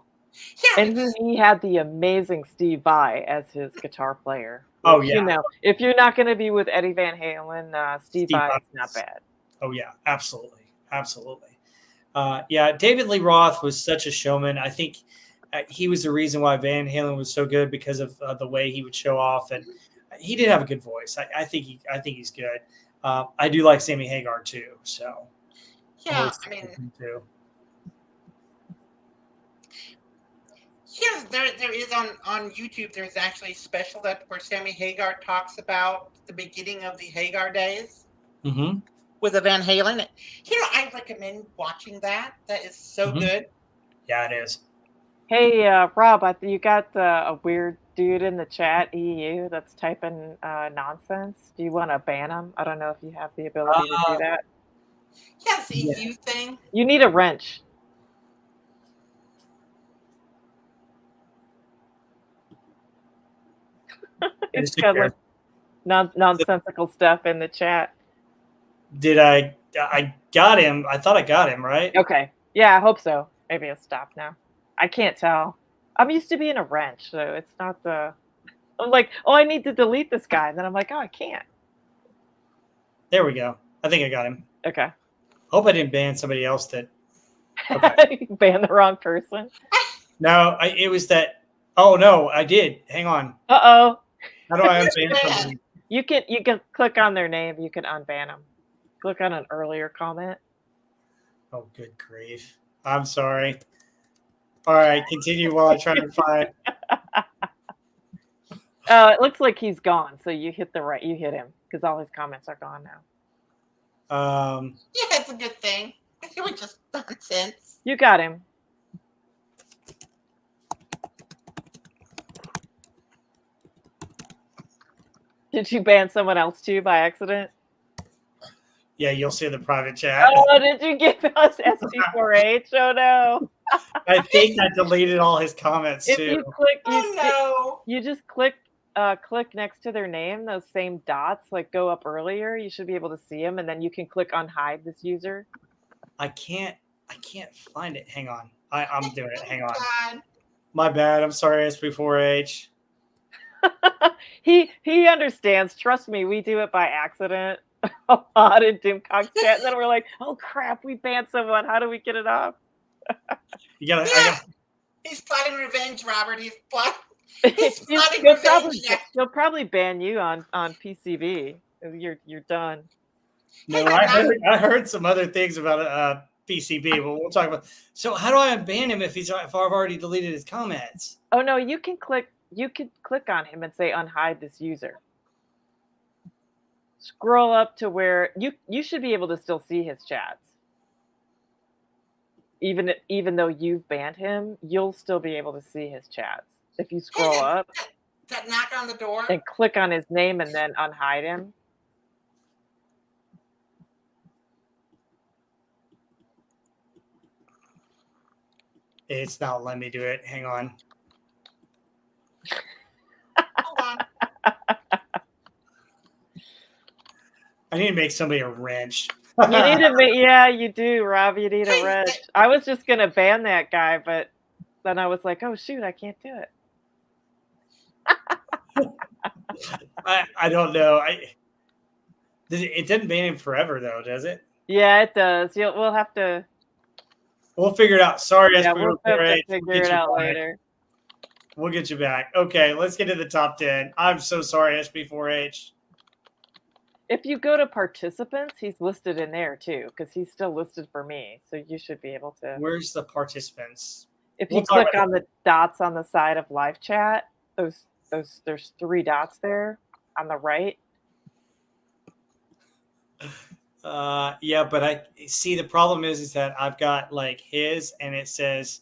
[SPEAKER 3] Yeah,
[SPEAKER 2] And he had the amazing Steve Vai as his guitar player.
[SPEAKER 1] oh
[SPEAKER 2] Which,
[SPEAKER 1] yeah,
[SPEAKER 2] if you're not going to be with Eddie Van Halen, Steve
[SPEAKER 1] Steve
[SPEAKER 2] Vai is not
[SPEAKER 1] Vai.
[SPEAKER 2] bad.
[SPEAKER 1] Oh yeah, absolutely, absolutely. Yeah, David Lee Roth was such a showman. I think he was the reason why Van Halen was so good because of the way he would show off, and he did have a good voice. I think he's good. I do like Sammy Hagar too. So
[SPEAKER 3] yeah. I mean,
[SPEAKER 1] too.
[SPEAKER 3] yeah. There is on YouTube. There's actually a special that where Sammy Hagar talks about the beginning of the Hagar days
[SPEAKER 1] Mm-hmm.
[SPEAKER 3] with a Van Halen. I recommend watching that. That is so
[SPEAKER 1] Mm-hmm.
[SPEAKER 3] good.
[SPEAKER 1] Yeah, it is.
[SPEAKER 2] Hey, Rob, you got a weird dude in the chat, EU, that's typing nonsense. Do you want to ban him? I don't know if you have the ability to do that.
[SPEAKER 3] Yes, the
[SPEAKER 1] Yeah.
[SPEAKER 3] EU thing.
[SPEAKER 2] You need a wrench. It's got like nonsensical stuff in the chat.
[SPEAKER 1] Did I got him? I thought I got him right.
[SPEAKER 2] Okay. Yeah, I hope so. Maybe I'll stop now. I can't tell. I'm used to being a wrench, so it's not the. I'm like, oh, I need to delete this guy. And then I'm like, oh, I can't.
[SPEAKER 1] There we go. I think I got him.
[SPEAKER 2] Okay.
[SPEAKER 1] Hope I didn't ban somebody else that. Okay.
[SPEAKER 2] Ban the wrong person.
[SPEAKER 1] No, it was that. Oh no, I did. Hang on.
[SPEAKER 2] Uh-oh.
[SPEAKER 1] How do I unban somebody?
[SPEAKER 2] You can click on their name. You can unban them. Click on an earlier comment.
[SPEAKER 1] Oh, good grief! I'm sorry. All right, continue while I try to find.
[SPEAKER 2] It looks like he's gone. So you hit him because all his comments are gone now.
[SPEAKER 3] Yeah, it's a good thing. It was just nonsense.
[SPEAKER 2] You got him. Did you ban someone else too by accident?
[SPEAKER 1] Yeah, you'll see the private chat.
[SPEAKER 2] Oh, did you give us SB4H? Oh no!
[SPEAKER 1] I think I deleted all his comments
[SPEAKER 2] If
[SPEAKER 1] too.
[SPEAKER 2] you click,
[SPEAKER 3] No.
[SPEAKER 2] you just click next to their name, those same dots, like go up earlier. You should be able to see them, and then you can click on hide this user.
[SPEAKER 1] I can't find it. Hang on. I'm doing it. Hang on.
[SPEAKER 3] God.
[SPEAKER 1] My bad. I'm sorry, SB4H.
[SPEAKER 2] He understands. Trust me, we do it by accident a lot in Dimcock's chat, and then we're like, oh crap, we banned someone. How do we get it off?
[SPEAKER 1] You gotta.
[SPEAKER 3] Yeah. He's plotting revenge, Robert. He's plotting revenge.
[SPEAKER 2] He'll probably ban you on PCB. You're done.
[SPEAKER 1] No, I heard some other things about PCB, but we'll talk about. So how do I unban him if I've already deleted his comments?
[SPEAKER 2] Oh no, you can click on him and say unhide this user. Scroll up to where you should be able to still see his chats. Even though you've banned him, you'll still be able to see his chats. If you scroll up
[SPEAKER 3] that knock on the door
[SPEAKER 2] and click on his name and then unhide him.
[SPEAKER 1] It's not letting me do it. Hang on. I need to make somebody a wrench.
[SPEAKER 2] You need to make, yeah, you do, Rob. You need a
[SPEAKER 3] Hey,
[SPEAKER 2] wrench. I was just gonna ban that guy, but then I was like, oh shoot, I can't do it.
[SPEAKER 1] I don't know. It didn't ban him forever though, does it?
[SPEAKER 2] Yeah, it does. We'll have to.
[SPEAKER 1] We'll figure it out. Sorry,
[SPEAKER 2] Yeah, we'll have to
[SPEAKER 1] SB4H.
[SPEAKER 2] figure it out later.
[SPEAKER 1] We'll get you back. Okay, let's get to the top 10. I'm so sorry, SB4H.
[SPEAKER 2] If you go to participants, he's listed in there too, because he's still listed for me. So you should be able to.
[SPEAKER 1] Where's the participants?
[SPEAKER 2] If you click on the dots on the side of live chat, there's 3 dots there on the right.
[SPEAKER 1] Yeah, but I see the problem is that I've got like his and it says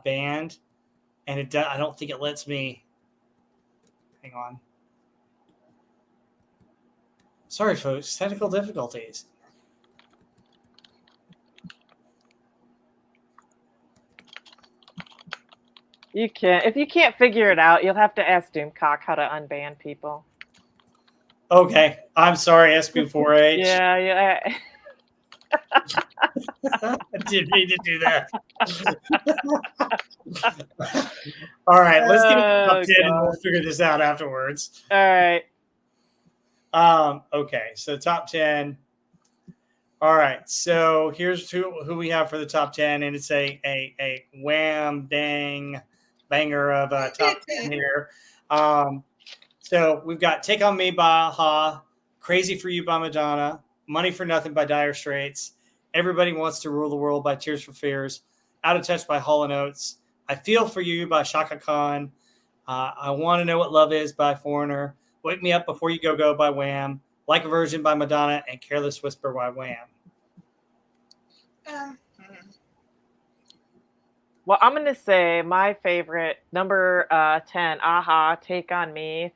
[SPEAKER 1] banned, and I don't think it lets me. Hang on. Sorry, folks. Technical difficulties.
[SPEAKER 2] You can't. If you can't figure it out, you'll have to ask Doomcock how to unban people.
[SPEAKER 1] Okay, I'm sorry, SB4H.
[SPEAKER 2] Yeah.
[SPEAKER 1] I didn't mean to do that. All right, let's get to the top 10 and we'll figure this out afterwards.
[SPEAKER 2] All right.
[SPEAKER 1] Okay, so top 10. All right, so here's who we have for the top 10, and it's a wham dang banger of a top 10 here. So we've got Take On Me by A-ha, Crazy For You by Madonna, Money For Nothing by Dire Straits, Everybody Wants to Rule the World by Tears For Fears, Out of Touch by Hall & Oates, I Feel For You by Shaka Khan, I Want to Know What Love Is by Foreigner, Wake Me Up Before You Go Go by Wham, Like a Virgin by Madonna, and Careless Whisper by Wham.
[SPEAKER 2] Well, I'm going to say my favorite, number 10, A-ha, Take On Me.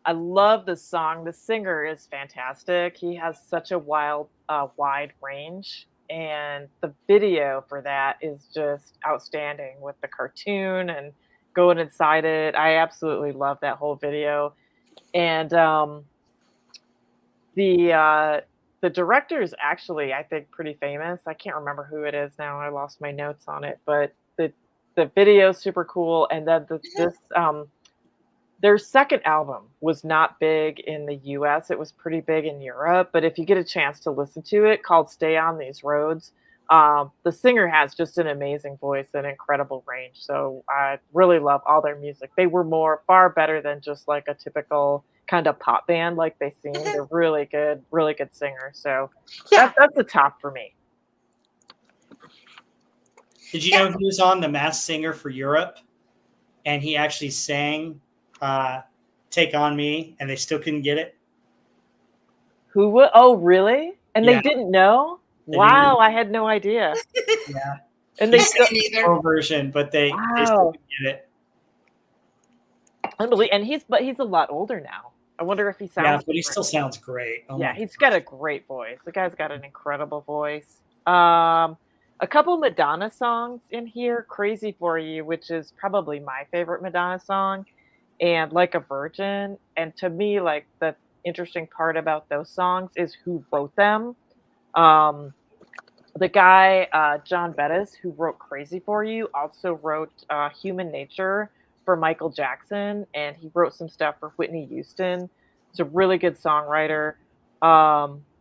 [SPEAKER 2] I love the song. The singer is fantastic. He has such a wide range. And the video for that is just outstanding with the cartoon and going inside it. I absolutely love that whole video. And the director is actually, I think, pretty famous. I can't remember who it is now. I lost my notes on it. But the video is super cool. And then their second album was not big in the US. It was pretty big in Europe. But if you get a chance to listen to it, called Stay On These Roads, the singer has just an amazing voice and incredible range. So I really love all their music. They were far better than just like a typical kind of pop band like they seem. They're really good singers. So that's the top for me.
[SPEAKER 1] Did you know he was on The Masked Singer for Europe? And he actually sang Take On Me, and they still couldn't get it.
[SPEAKER 2] Who would? Oh, really? And they didn't know? Wow, I had no idea.
[SPEAKER 1] Yeah.
[SPEAKER 2] And they
[SPEAKER 1] still version, but they still couldn't get it.
[SPEAKER 2] Unbelievable. And he's a lot older now. I wonder if he sounds.
[SPEAKER 1] Yeah, but he still sounds great.
[SPEAKER 2] Oh, yeah, he's got a great voice. The guy's got an incredible voice. A couple Madonna songs in here, Crazy For You, which is probably my favorite Madonna song, and Like a Virgin. And to me, like, the interesting part about those songs is who wrote them. The guy, John Bettis, who wrote Crazy For You, also wrote Human Nature for Michael Jackson, and he wrote some stuff for Whitney Houston. He's a really good songwriter.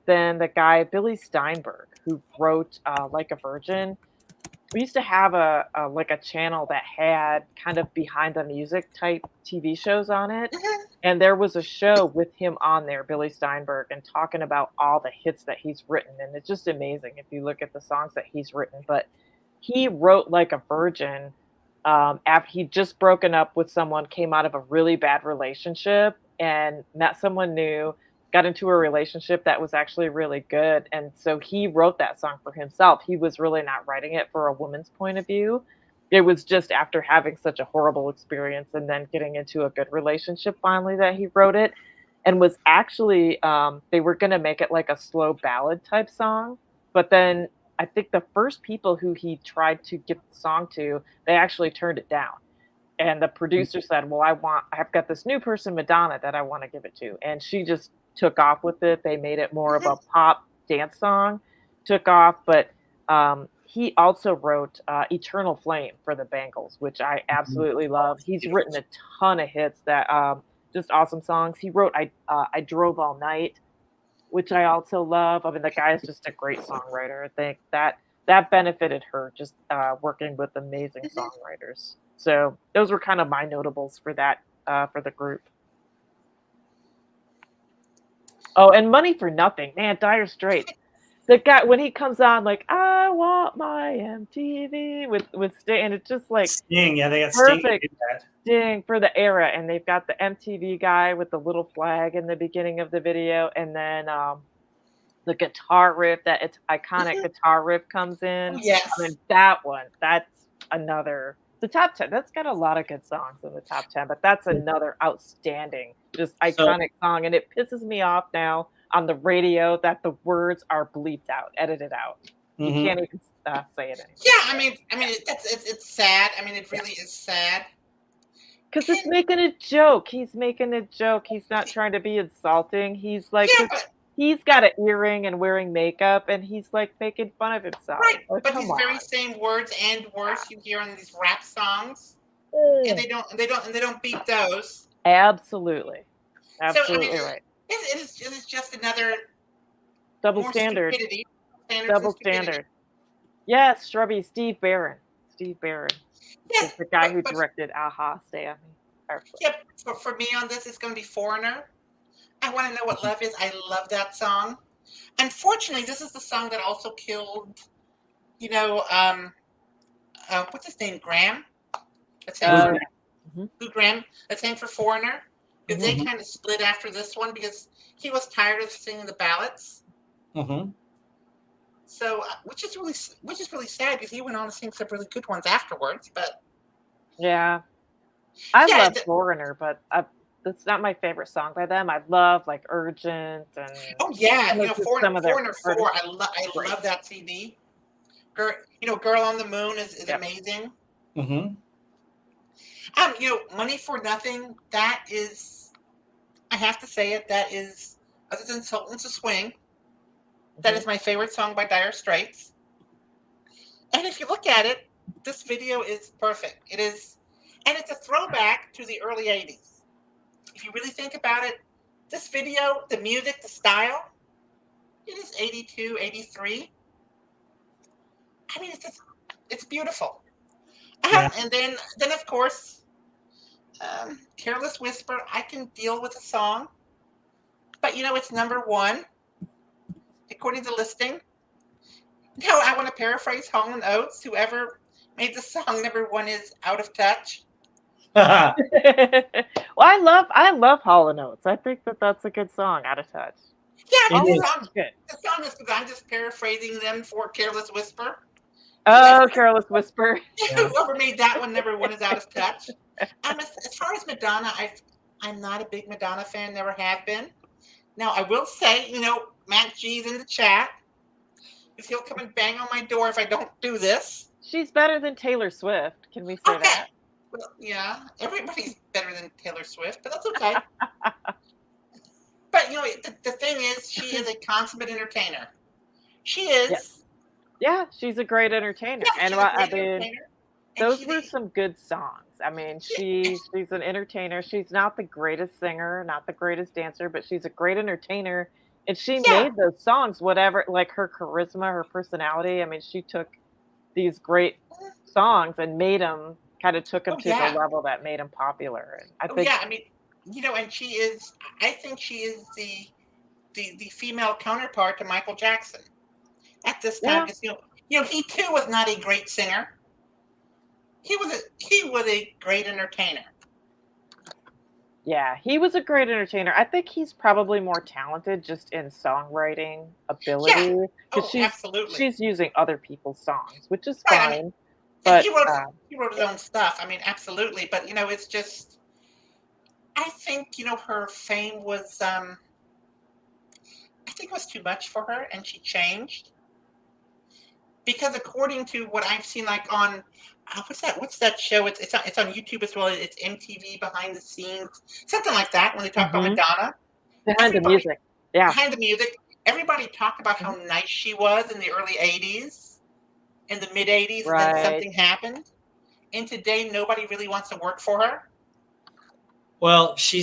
[SPEAKER 2] Then the guy, Billy Steinberg, who wrote Like a Virgin. We used to have a channel that had kind of behind the music type TV shows on it. And there was a show with him on there, Billy Steinberg, and talking about all the hits that he's written. And it's just amazing if you look at the songs that he's written. But he wrote Like a Virgin after he'd just broken up with someone, came out of a really bad relationship and met someone new, got into a relationship that was actually really good. And so he wrote that song for himself. He was really not writing it for a woman's point of view. It was just after having such a horrible experience and then getting into a good relationship finally that he wrote it, and was actually, they were going to make it like a slow ballad type song. But then I think the first people who he tried to get the song to, they actually turned it down. And the producer said, well, I've got this new person, Madonna, that I want to give it to. And she just took off with it. They made it more of a pop dance song, took off. But he also wrote "Eternal Flame" for the Bangles, which I absolutely love. He's written a ton of hits that just awesome songs. He wrote "I Drove All Night," which I also love. I mean, the guy is just a great songwriter. I think that benefited her just working with amazing songwriters. So those were kind of my notables for that for the group. Oh, and "Money for Nothing," man, Dire Straits. The guy when he comes on like "I want my MTV" with Sting, and it's just like
[SPEAKER 1] Sting, yeah, they got Sting to
[SPEAKER 2] perfect
[SPEAKER 1] do that.
[SPEAKER 2] Sting for the era, and they've got the MTV guy with the little flag in the beginning of the video, and then the guitar riff, that it's iconic guitar riff comes in. I
[SPEAKER 3] Yes.
[SPEAKER 2] mean, that one, that's another the top 10. That's got a lot of good songs in the top 10, but that's another outstanding, just
[SPEAKER 1] So
[SPEAKER 2] iconic song. And it pisses me off now on the radio that the words are bleeped out, edited out. You can't even say it anymore.
[SPEAKER 3] Yeah, it's sad. I mean, it
[SPEAKER 2] Yeah.
[SPEAKER 3] really is sad.
[SPEAKER 2] Because it's making a joke. He's making a joke. He's not trying to be insulting. He's like,
[SPEAKER 3] Yeah,
[SPEAKER 2] 'cause he's got an earring and wearing makeup, and he's like making fun of himself.
[SPEAKER 3] right.
[SPEAKER 2] Like,
[SPEAKER 3] But
[SPEAKER 2] come
[SPEAKER 3] these very
[SPEAKER 2] on.
[SPEAKER 3] same words and worse you hear in these rap songs, and
[SPEAKER 2] Mm.
[SPEAKER 3] they don't beat those.
[SPEAKER 2] Absolutely.
[SPEAKER 3] So I mean,
[SPEAKER 2] Absolutely right.
[SPEAKER 3] it is just another
[SPEAKER 2] Double
[SPEAKER 3] more
[SPEAKER 2] standard.
[SPEAKER 3] stupidity. Standards and
[SPEAKER 2] Double
[SPEAKER 3] stupidity.
[SPEAKER 2] standard. Yes, Shrubby, Steve Barron. Steve Barron
[SPEAKER 3] Yeah,
[SPEAKER 2] is the guy who
[SPEAKER 3] but
[SPEAKER 2] directed Aha, Stay on Me. Perfect.
[SPEAKER 3] yeah, for me on this, it's going to be Foreigner. I want to know what love is. I love that song. Unfortunately, this is the song that also killed, you know, what's his name? Graham? Let's say
[SPEAKER 2] Uh, mhm,
[SPEAKER 3] Lou Graham. Let's say for Foreigner. Because they
[SPEAKER 2] mhm.
[SPEAKER 3] kind of split after this one because he was tired of singing the ballads. So, which is really sad because he went on to sing some really good ones afterwards. But
[SPEAKER 2] Yeah. I
[SPEAKER 3] yeah,
[SPEAKER 2] love Foreigner, but that's not my favorite song by them. I love like Urgent and
[SPEAKER 3] oh yeah,
[SPEAKER 2] some
[SPEAKER 3] you
[SPEAKER 2] of
[SPEAKER 3] know,
[SPEAKER 2] some of their
[SPEAKER 3] Foreigner
[SPEAKER 2] artists.
[SPEAKER 3] 4. I
[SPEAKER 2] Great.
[SPEAKER 3] love that CD. Girl on the Moon is
[SPEAKER 2] Yep.
[SPEAKER 3] amazing.
[SPEAKER 1] mhm.
[SPEAKER 3] Money for Nothing. That is, I have to say it. That is, other than Sultans of Swing, that
[SPEAKER 2] Mhm.
[SPEAKER 3] is my favorite song by Dire Straits. And if you look at it, this video is perfect. It is, and it's a throwback to the early '80s. If you really think about it, this video, the music, the style, it is 82, 83. I mean, it's beautiful.
[SPEAKER 1] Yeah.
[SPEAKER 3] And then of course, Careless Whisper. I can deal with the song, but it's number one according to listing. Now I want to paraphrase Hall & Oates. Whoever made the song number one is out of touch.
[SPEAKER 2] Well, I love Hall and Oates. I think that's a good song, Out of Touch.
[SPEAKER 3] Yeah,
[SPEAKER 1] It
[SPEAKER 3] but
[SPEAKER 1] is.
[SPEAKER 3] the song is good. I'm just paraphrasing them for Careless Whisper.
[SPEAKER 2] Oh, Careless Whisper.
[SPEAKER 1] Yeah.
[SPEAKER 3] Whoever made that one number one is out of touch. As far as Madonna, I'm not a big Madonna fan. Never have been. Now I will say, Matt G's in the chat. Because he'll come and bang on my door if I don't do this.
[SPEAKER 2] She's better than Taylor Swift. Can we say
[SPEAKER 3] Okay.
[SPEAKER 2] that?
[SPEAKER 3] Well, yeah, everybody's better than Taylor Swift, but that's okay. But the thing is, she is a consummate entertainer. She is.
[SPEAKER 2] Yes. Yeah, she's a great entertainer.
[SPEAKER 3] Yeah,
[SPEAKER 2] And
[SPEAKER 3] she's a great
[SPEAKER 2] I mean,
[SPEAKER 3] entertainer. And
[SPEAKER 2] those
[SPEAKER 3] she's
[SPEAKER 2] were some good songs. I mean, she's an entertainer. She's not the greatest singer, not the greatest dancer, but she's a great entertainer. And she
[SPEAKER 3] yeah,
[SPEAKER 2] made those songs, whatever, like her charisma, her personality. I mean, she took these great songs and made them, kind of took them
[SPEAKER 3] oh
[SPEAKER 2] to the
[SPEAKER 3] yeah,
[SPEAKER 2] level that made them popular. And I
[SPEAKER 3] oh
[SPEAKER 2] think,
[SPEAKER 3] yeah. I mean, and she is. I think she is the female counterpart to Michael Jackson at this time.
[SPEAKER 2] yeah,
[SPEAKER 3] Because he too was not a great singer. He was a great entertainer.
[SPEAKER 2] yeah, he was a great entertainer. I think he's probably more talented just in songwriting ability
[SPEAKER 3] Yeah.
[SPEAKER 2] because
[SPEAKER 3] Oh, absolutely.
[SPEAKER 2] she's using other people's songs, which is
[SPEAKER 3] Right. I
[SPEAKER 2] fine.
[SPEAKER 3] mean, and
[SPEAKER 2] But
[SPEAKER 3] he wrote his own stuff. I mean, absolutely. But it's just. I think her fame was. I think it was too much for her, and she changed. Because according to what I've seen, like on what's that show? It's on YouTube as well. It's MTV Behind the Scenes, something like that. When they talk about
[SPEAKER 2] Mhm.
[SPEAKER 3] Madonna,
[SPEAKER 2] behind the
[SPEAKER 3] everybody
[SPEAKER 2] music, Yeah.
[SPEAKER 3] behind the music, everybody talked about how nice she was in the early 80s, in the mid 80s, and then
[SPEAKER 2] Right.
[SPEAKER 3] something happened. And today, nobody really wants to work for her.
[SPEAKER 1] Well, she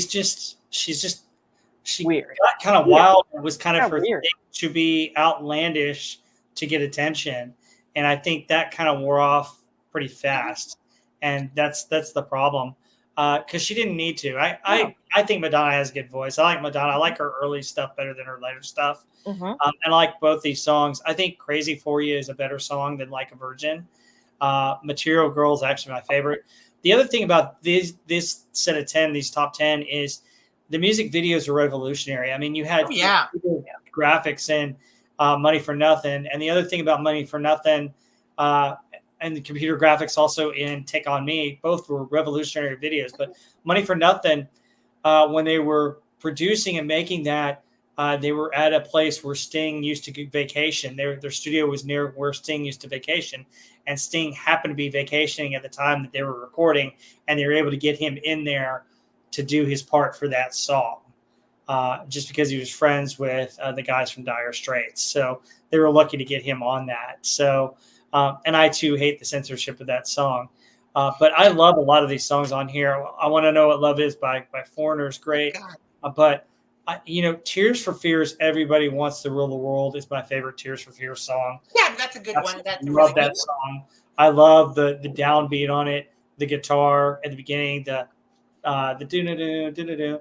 [SPEAKER 2] Weird.
[SPEAKER 1] got kind of
[SPEAKER 2] Yeah.
[SPEAKER 1] wild. It was kind of her
[SPEAKER 2] Weird.
[SPEAKER 1] thing to be outlandish to get attention, and I think that kind of wore off pretty fast, and that's the problem. Because she didn't need to. I think Madonna has a good voice. I like Madonna. I like her early stuff better than her later stuff.
[SPEAKER 2] Mm-hmm.
[SPEAKER 1] I like both these songs. I think "Crazy for You" is a better song than "Like a Virgin." "Material Girl" is actually my favorite. The other thing about this set of 10, these top 10, is the music videos are revolutionary. I mean, you had graphics in Money for Nothing, and the other thing about Money for Nothing and the computer graphics also in Take On Me, both were revolutionary videos. But Money for Nothing, when they were producing and making that, they were at a place where Sting used to vacation. Their studio was near where Sting used to vacation, and Sting happened to be vacationing at the time that they were recording, and they were able to get him in there to do his part for that song, just because he was friends with the guys from Dire Straits. So they were lucky to get him on that. So, and I too hate the censorship of that song. But I love a lot of these songs on here. I Want to Know What Love Is by Foreigner is great. But Tears for Fears, Everybody Wants to Rule the World is my favorite Tears for Fears song.
[SPEAKER 3] Yeah, that's a good one. That's a
[SPEAKER 1] love
[SPEAKER 3] really
[SPEAKER 1] that song. I love the downbeat on it, the guitar at the beginning, the do.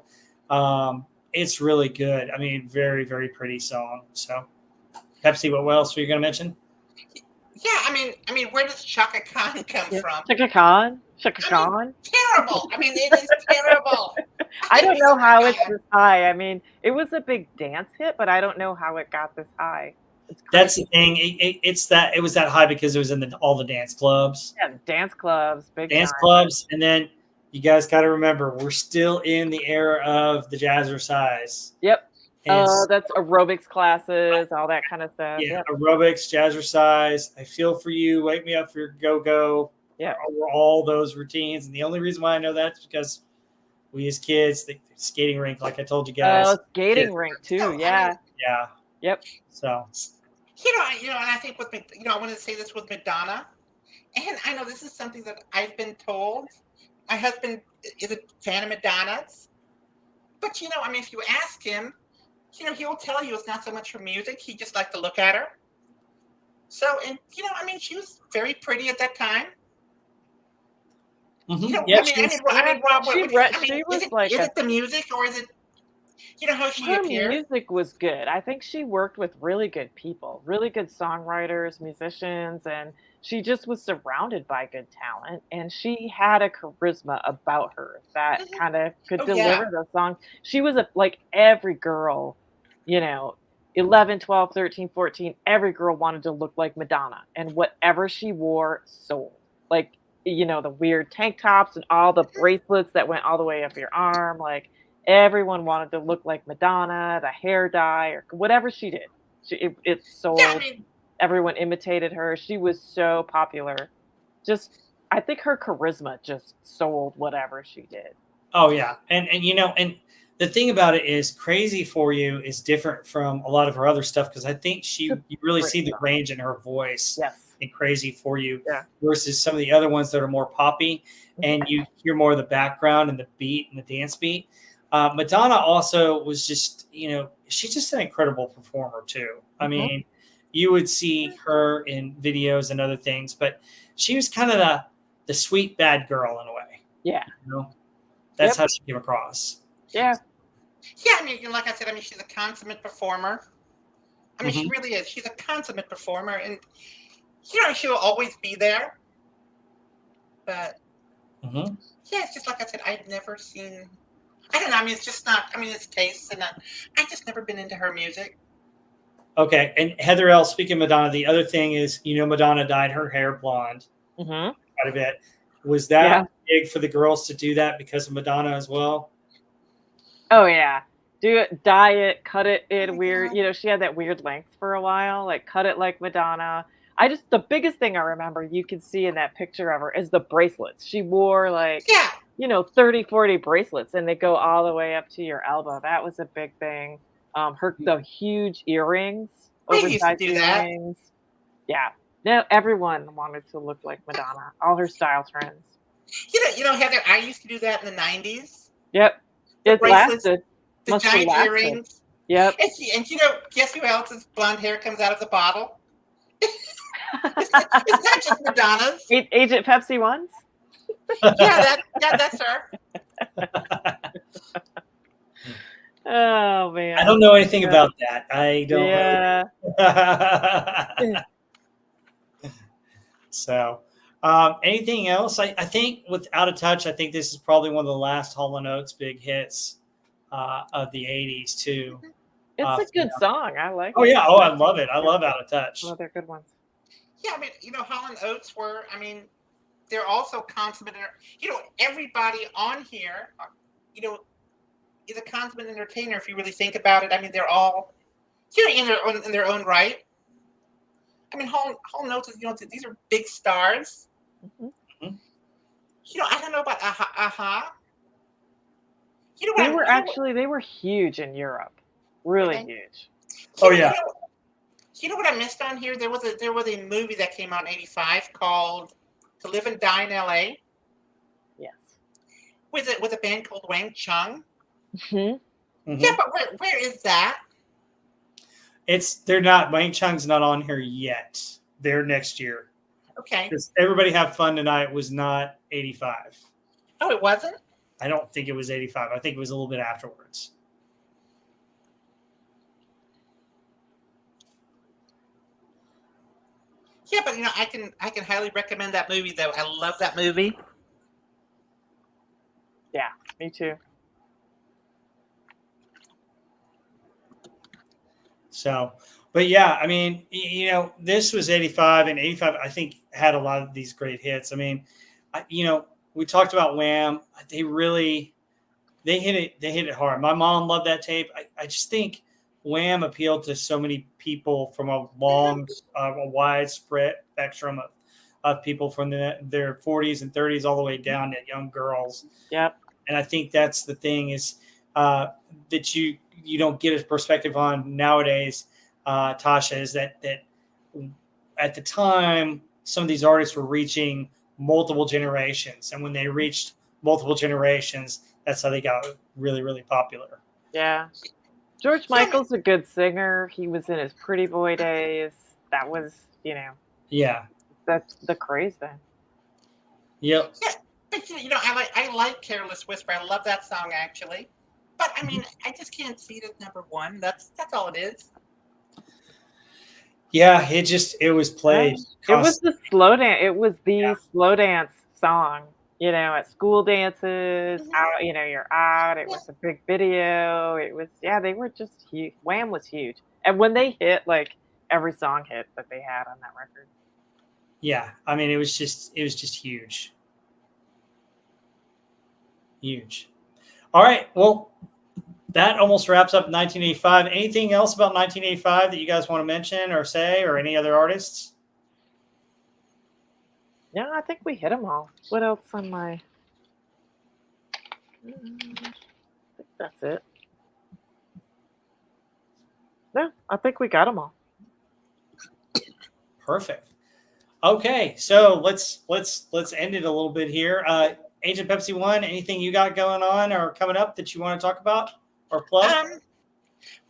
[SPEAKER 1] It's really good. I mean, very, very pretty song. So, Pepsi, what else were you going to mention?
[SPEAKER 3] Yeah, I mean, where does Chaka Khan come from?
[SPEAKER 2] Chaka Khan?
[SPEAKER 3] Terrible. I mean, it is terrible.
[SPEAKER 2] I don't know how it's this high. I mean, it was a big dance hit, but I don't know how it got this high.
[SPEAKER 1] That's the thing. It was that high because it was in all the dance clubs.
[SPEAKER 2] Yeah, dance clubs, big
[SPEAKER 1] dance
[SPEAKER 2] time.
[SPEAKER 1] clubs, and then you guys got to remember we're still in the era of the jazzercise.
[SPEAKER 2] Yep. That's aerobics classes, all that kind of stuff.
[SPEAKER 1] Yeah, aerobics, jazzercise. I Feel for You, Wake Me Up for Your Go-Go.
[SPEAKER 2] Yeah,
[SPEAKER 1] all those routines, and the only reason why I know that is because we as kids, the skating rink, like I told you guys.
[SPEAKER 2] Oh, skating rink too. Yeah.
[SPEAKER 1] Yeah.
[SPEAKER 2] Yep.
[SPEAKER 3] and
[SPEAKER 1] So.
[SPEAKER 3] I think with I want to say this with Madonna, and I know this is something that I've been told. My husband is a fan of Madonna's, but if you ask him, he'll tell you it's not so much her music. He just liked to look at her. So, and she was very pretty at that time.
[SPEAKER 1] Mm-hmm.
[SPEAKER 3] Rob,
[SPEAKER 2] is
[SPEAKER 3] it the music or is it, how she
[SPEAKER 2] her
[SPEAKER 3] appeared?
[SPEAKER 2] music was good. I think she worked with really good people, really good songwriters, musicians, and she just was surrounded by good talent. And she had a charisma about her that kind of could deliver those songs. She was like every girl, 11, 12, 13, 14, every girl wanted to look like Madonna. And whatever she wore sold. Like, the weird tank tops and all the bracelets that went all the way up your arm. Like, everyone wanted to look like Madonna, the hair dye, or whatever she did. It sold.
[SPEAKER 3] Yeah,
[SPEAKER 2] everyone imitated her. She was so popular. I think her charisma just sold whatever she did.
[SPEAKER 1] Oh yeah, and the thing about it is, Crazy for You is different from a lot of her other stuff because I think you really see the range in her voice.
[SPEAKER 2] Yes.
[SPEAKER 1] In Crazy for You,
[SPEAKER 2] versus
[SPEAKER 1] some of the other ones that are more poppy, and you hear more of the background and the beat and the dance beat. Madonna also was just, she's just an incredible performer too. I mean, you would see her in videos and other things, but she was kind of the sweet bad girl in a way.
[SPEAKER 2] Yeah.
[SPEAKER 1] That's how she came across.
[SPEAKER 2] Yeah.
[SPEAKER 3] Yeah, like I said, she's a consummate performer. She really is. She's a consummate performer, and she'll always be there. But yeah, it's just like I said, I've never seen. I don't know. It's just not. It's tastes, and I've just never been into her music.
[SPEAKER 1] Okay, and Heather L. Speaking of Madonna, the other thing is, Madonna dyed her hair blonde quite a bit. Was that big for the girls to do that because of Madonna as well?
[SPEAKER 2] Oh yeah, do it, dye it, cut it in weird. She had that weird length for a while. Like cut it like Madonna. The biggest thing I remember you can see in that picture of her is the bracelets. She wore 30, 40 bracelets, and they go all the way up to your elbow. That was a big thing. The huge earrings,
[SPEAKER 3] I used to
[SPEAKER 2] oversized
[SPEAKER 3] do that.
[SPEAKER 2] earrings. Yeah. No, everyone wanted to look like Madonna. All her style trends.
[SPEAKER 3] Heather, I used to do that in the 90s.
[SPEAKER 2] Yep.
[SPEAKER 3] The
[SPEAKER 2] It
[SPEAKER 3] bracelets,
[SPEAKER 2] lasted.
[SPEAKER 3] the
[SPEAKER 2] Must have
[SPEAKER 3] giant
[SPEAKER 2] lasted.
[SPEAKER 3] earrings.
[SPEAKER 2] Yep.
[SPEAKER 3] And guess who else's blonde hair comes out of the bottle? It's not just Madonna's.
[SPEAKER 2] Agent Pepsi ones?
[SPEAKER 3] Yeah, that's her.
[SPEAKER 2] Oh man.
[SPEAKER 1] I don't know anything about that. I don't.
[SPEAKER 2] Yeah.
[SPEAKER 1] So, anything else? I think with Out of Touch, I think this is probably one of the last Hall & Oates big hits of the 80s too.
[SPEAKER 2] It's a good song. I like
[SPEAKER 1] Oh
[SPEAKER 2] it.
[SPEAKER 1] yeah. Oh, I love it. I love Out of Touch.
[SPEAKER 2] Oh, they're good ones.
[SPEAKER 3] Yeah, I mean, Hall & Oates were, they're also consummate. Everybody on here, is a consummate entertainer if you really think about it. I mean, they're all in their own right. I mean, Hall & Oates, these are big stars.
[SPEAKER 2] Mm-hmm.
[SPEAKER 3] I don't know about Aha.
[SPEAKER 2] They were huge in Europe. Really huge.
[SPEAKER 1] Oh yeah.
[SPEAKER 3] You know what I missed on here? There was a movie that came out in '85 called "To Live and Die in L.A."
[SPEAKER 2] Yes.
[SPEAKER 3] With a band called Wang Chung.
[SPEAKER 2] Mm-hmm.
[SPEAKER 3] Yeah, but where is that?
[SPEAKER 1] They're not. Wang Chung's not on here yet. They're next year.
[SPEAKER 3] Okay.
[SPEAKER 1] Because Everybody Have Fun Tonight was not 85.
[SPEAKER 3] Oh, it wasn't?
[SPEAKER 1] I don't think it was 85. I think it was a little bit afterwards.
[SPEAKER 3] Yeah, but I can highly recommend that movie though. I love that movie.
[SPEAKER 2] Yeah, me too.
[SPEAKER 1] So, but yeah, I mean, this was 85, and 85, I think, had a lot of these great hits. I mean, we talked about Wham. They hit it hard. My mom loved that tape. I just think Wham appealed to so many people from a wide spectrum of people from their 40s and 30s all the way down to young girls.
[SPEAKER 2] Yep.
[SPEAKER 1] And I think that's the thing is that you don't get a perspective on nowadays, Tasha, is that at the time, some of these artists were reaching multiple generations. And when they reached multiple generations, that's how they got really, really popular.
[SPEAKER 2] Yeah. George Michael's a good singer. He was in his Pretty Boy days. That was,
[SPEAKER 1] Yeah.
[SPEAKER 2] That's the craze then.
[SPEAKER 1] Yep.
[SPEAKER 3] Yeah, but I like Careless Whisper. I love that song actually. But I mean, I just can't see it as number one. That's all it is.
[SPEAKER 1] Yeah, it was played.
[SPEAKER 2] It was the slow dance. It was the slow dance song. At school dances, out. You're out. It was a big video. It was they were just huge. Wham was huge, and when they hit, like every song hit that they had on that record.
[SPEAKER 1] Yeah, I mean, it was just huge. Huge. All right, well, that almost wraps up 1985. Anything else about 1985 that you guys want to mention or say, or any other artists?
[SPEAKER 2] Yeah, I think we hit them all. What else on my? I think that's it. No, I think we got them all.
[SPEAKER 1] Perfect. Okay, so let's end it a little bit here. Agent Pepsi One, anything you got going on or coming up that you want to talk about or plug?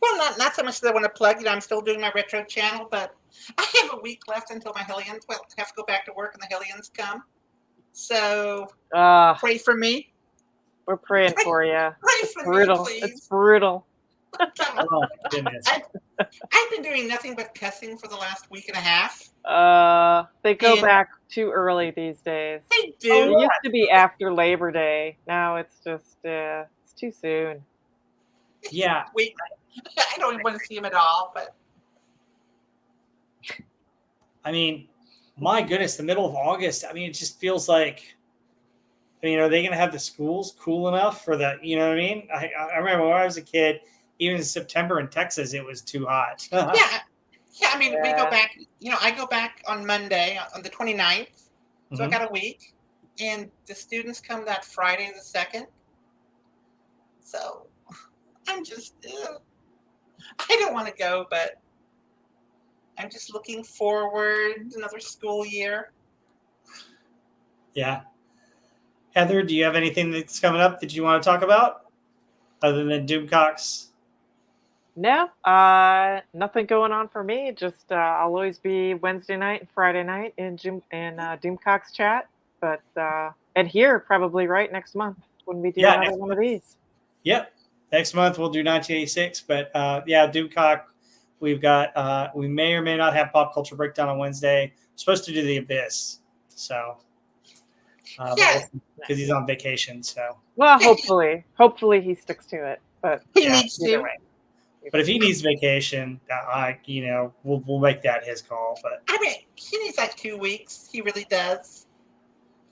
[SPEAKER 3] Well, not so much that I want to plug. I'm still doing my retro channel, but I have a week left until my Hellions. Well, I have to go back to work and the Hellions come. So pray for me.
[SPEAKER 2] We're praying for you.
[SPEAKER 3] Pray for
[SPEAKER 2] brutal.
[SPEAKER 3] Me, please.
[SPEAKER 2] It's brutal.
[SPEAKER 1] Oh, goodness.
[SPEAKER 3] I've been doing nothing but cussing for the last week and a half.
[SPEAKER 2] They go back too early these days.
[SPEAKER 3] They do.
[SPEAKER 2] It used to be after Labor Day. Now it's just it's too soon.
[SPEAKER 1] Yeah.
[SPEAKER 3] I don't even want to see him at all, but
[SPEAKER 1] I mean, my goodness, the middle of August. I mean, it just feels like, are they going to have the schools cool enough for that? You know what I mean? I remember when I was a kid, even in September in Texas, it was too hot.
[SPEAKER 3] Yeah. I mean, we go back. I go back on Monday on the 29th, so I got a week, and the students come that Friday the 2nd. So I'm just. I don't want to go, but I'm just looking forward to another school year.
[SPEAKER 1] Yeah. Heather, do you have anything that's coming up that you want to talk about other than Doomcocks?
[SPEAKER 2] No, nothing going on for me. Just I'll always be Wednesday night and Friday night in Doomcocks chat, but and here probably right next month when we do another one of these.
[SPEAKER 1] Yep. Next month we'll do 1986, but yeah, Doomcock. We've got we may or may not have Pop Culture Breakdown on Wednesday. We're supposed to do The Abyss, so
[SPEAKER 3] Yes.
[SPEAKER 1] because he's on vacation. So
[SPEAKER 2] well, hopefully he sticks to it. But
[SPEAKER 3] He needs to.
[SPEAKER 2] either way.
[SPEAKER 1] but if he needs vacation, we'll make that his call. But
[SPEAKER 3] I mean, he needs like 2 weeks. He really does.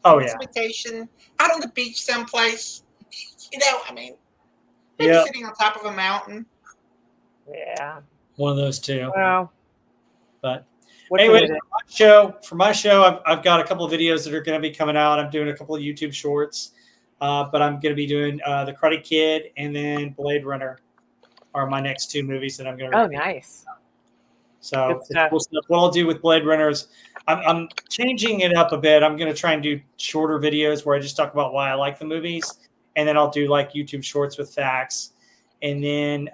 [SPEAKER 1] oh
[SPEAKER 3] Needs
[SPEAKER 1] yeah,
[SPEAKER 3] vacation out on the beach someplace. I mean, maybe
[SPEAKER 1] yeah,
[SPEAKER 3] sitting on top of a mountain.
[SPEAKER 2] Yeah.
[SPEAKER 1] one of those two.
[SPEAKER 2] Well,
[SPEAKER 1] But
[SPEAKER 2] what
[SPEAKER 1] anyway,
[SPEAKER 2] can we
[SPEAKER 1] for my show, I've got a couple of videos that are going to be coming out. I'm doing a couple of YouTube shorts, but I'm going to be doing The Karate Kid and then Blade Runner are my next 2 movies that I'm going to.
[SPEAKER 2] Oh, nice.
[SPEAKER 1] So
[SPEAKER 2] Good stuff.
[SPEAKER 1] cool stuff. What I'll do with Blade Runner is I'm changing it up a bit. I'm going to try and do shorter videos where I just talk about why I like the movies, and then I'll do like YouTube shorts with facts, and then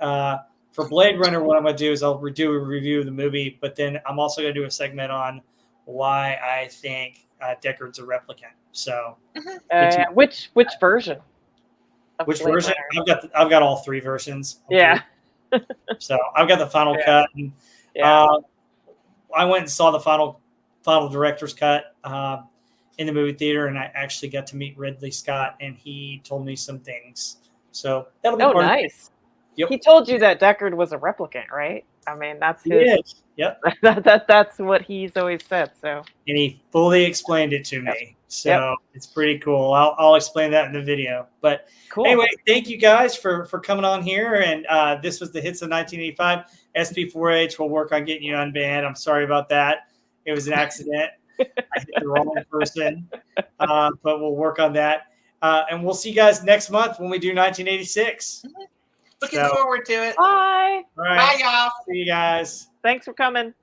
[SPEAKER 1] for Blade Runner, what I'm going to do is I'll do a review of the movie, but then I'm also going to do a segment on why I think Deckard's a replicant. So,
[SPEAKER 2] which version? of
[SPEAKER 1] which
[SPEAKER 2] Blade
[SPEAKER 1] version?
[SPEAKER 2] Runner?
[SPEAKER 1] I've got all 3 versions.
[SPEAKER 2] Yeah.
[SPEAKER 1] So I've got the final cut. And, I went and saw the final director's cut in the movie theater, and I actually got to meet Ridley Scott, and he told me some things. So that'll be part
[SPEAKER 2] nice.
[SPEAKER 1] Yep.
[SPEAKER 2] He told you that Deckard was a replicant, right? I mean, that's his.
[SPEAKER 1] Yep.
[SPEAKER 2] That's what he's always said. So.
[SPEAKER 1] And he fully explained it to me. So it's pretty cool. I'll explain that in the video. But
[SPEAKER 2] cool.
[SPEAKER 1] Anyway, thank you guys for coming on here. And this was the Hits of 1985. SP4H will work on getting you unbanned. I'm sorry about that. It was an accident. I hit the wrong person. But we'll work on that. And we'll see you guys next month when we do 1986.
[SPEAKER 3] Looking forward to it.
[SPEAKER 2] Bye.
[SPEAKER 1] All right.
[SPEAKER 3] Bye, y'all.
[SPEAKER 1] See you guys.
[SPEAKER 2] Thanks for coming.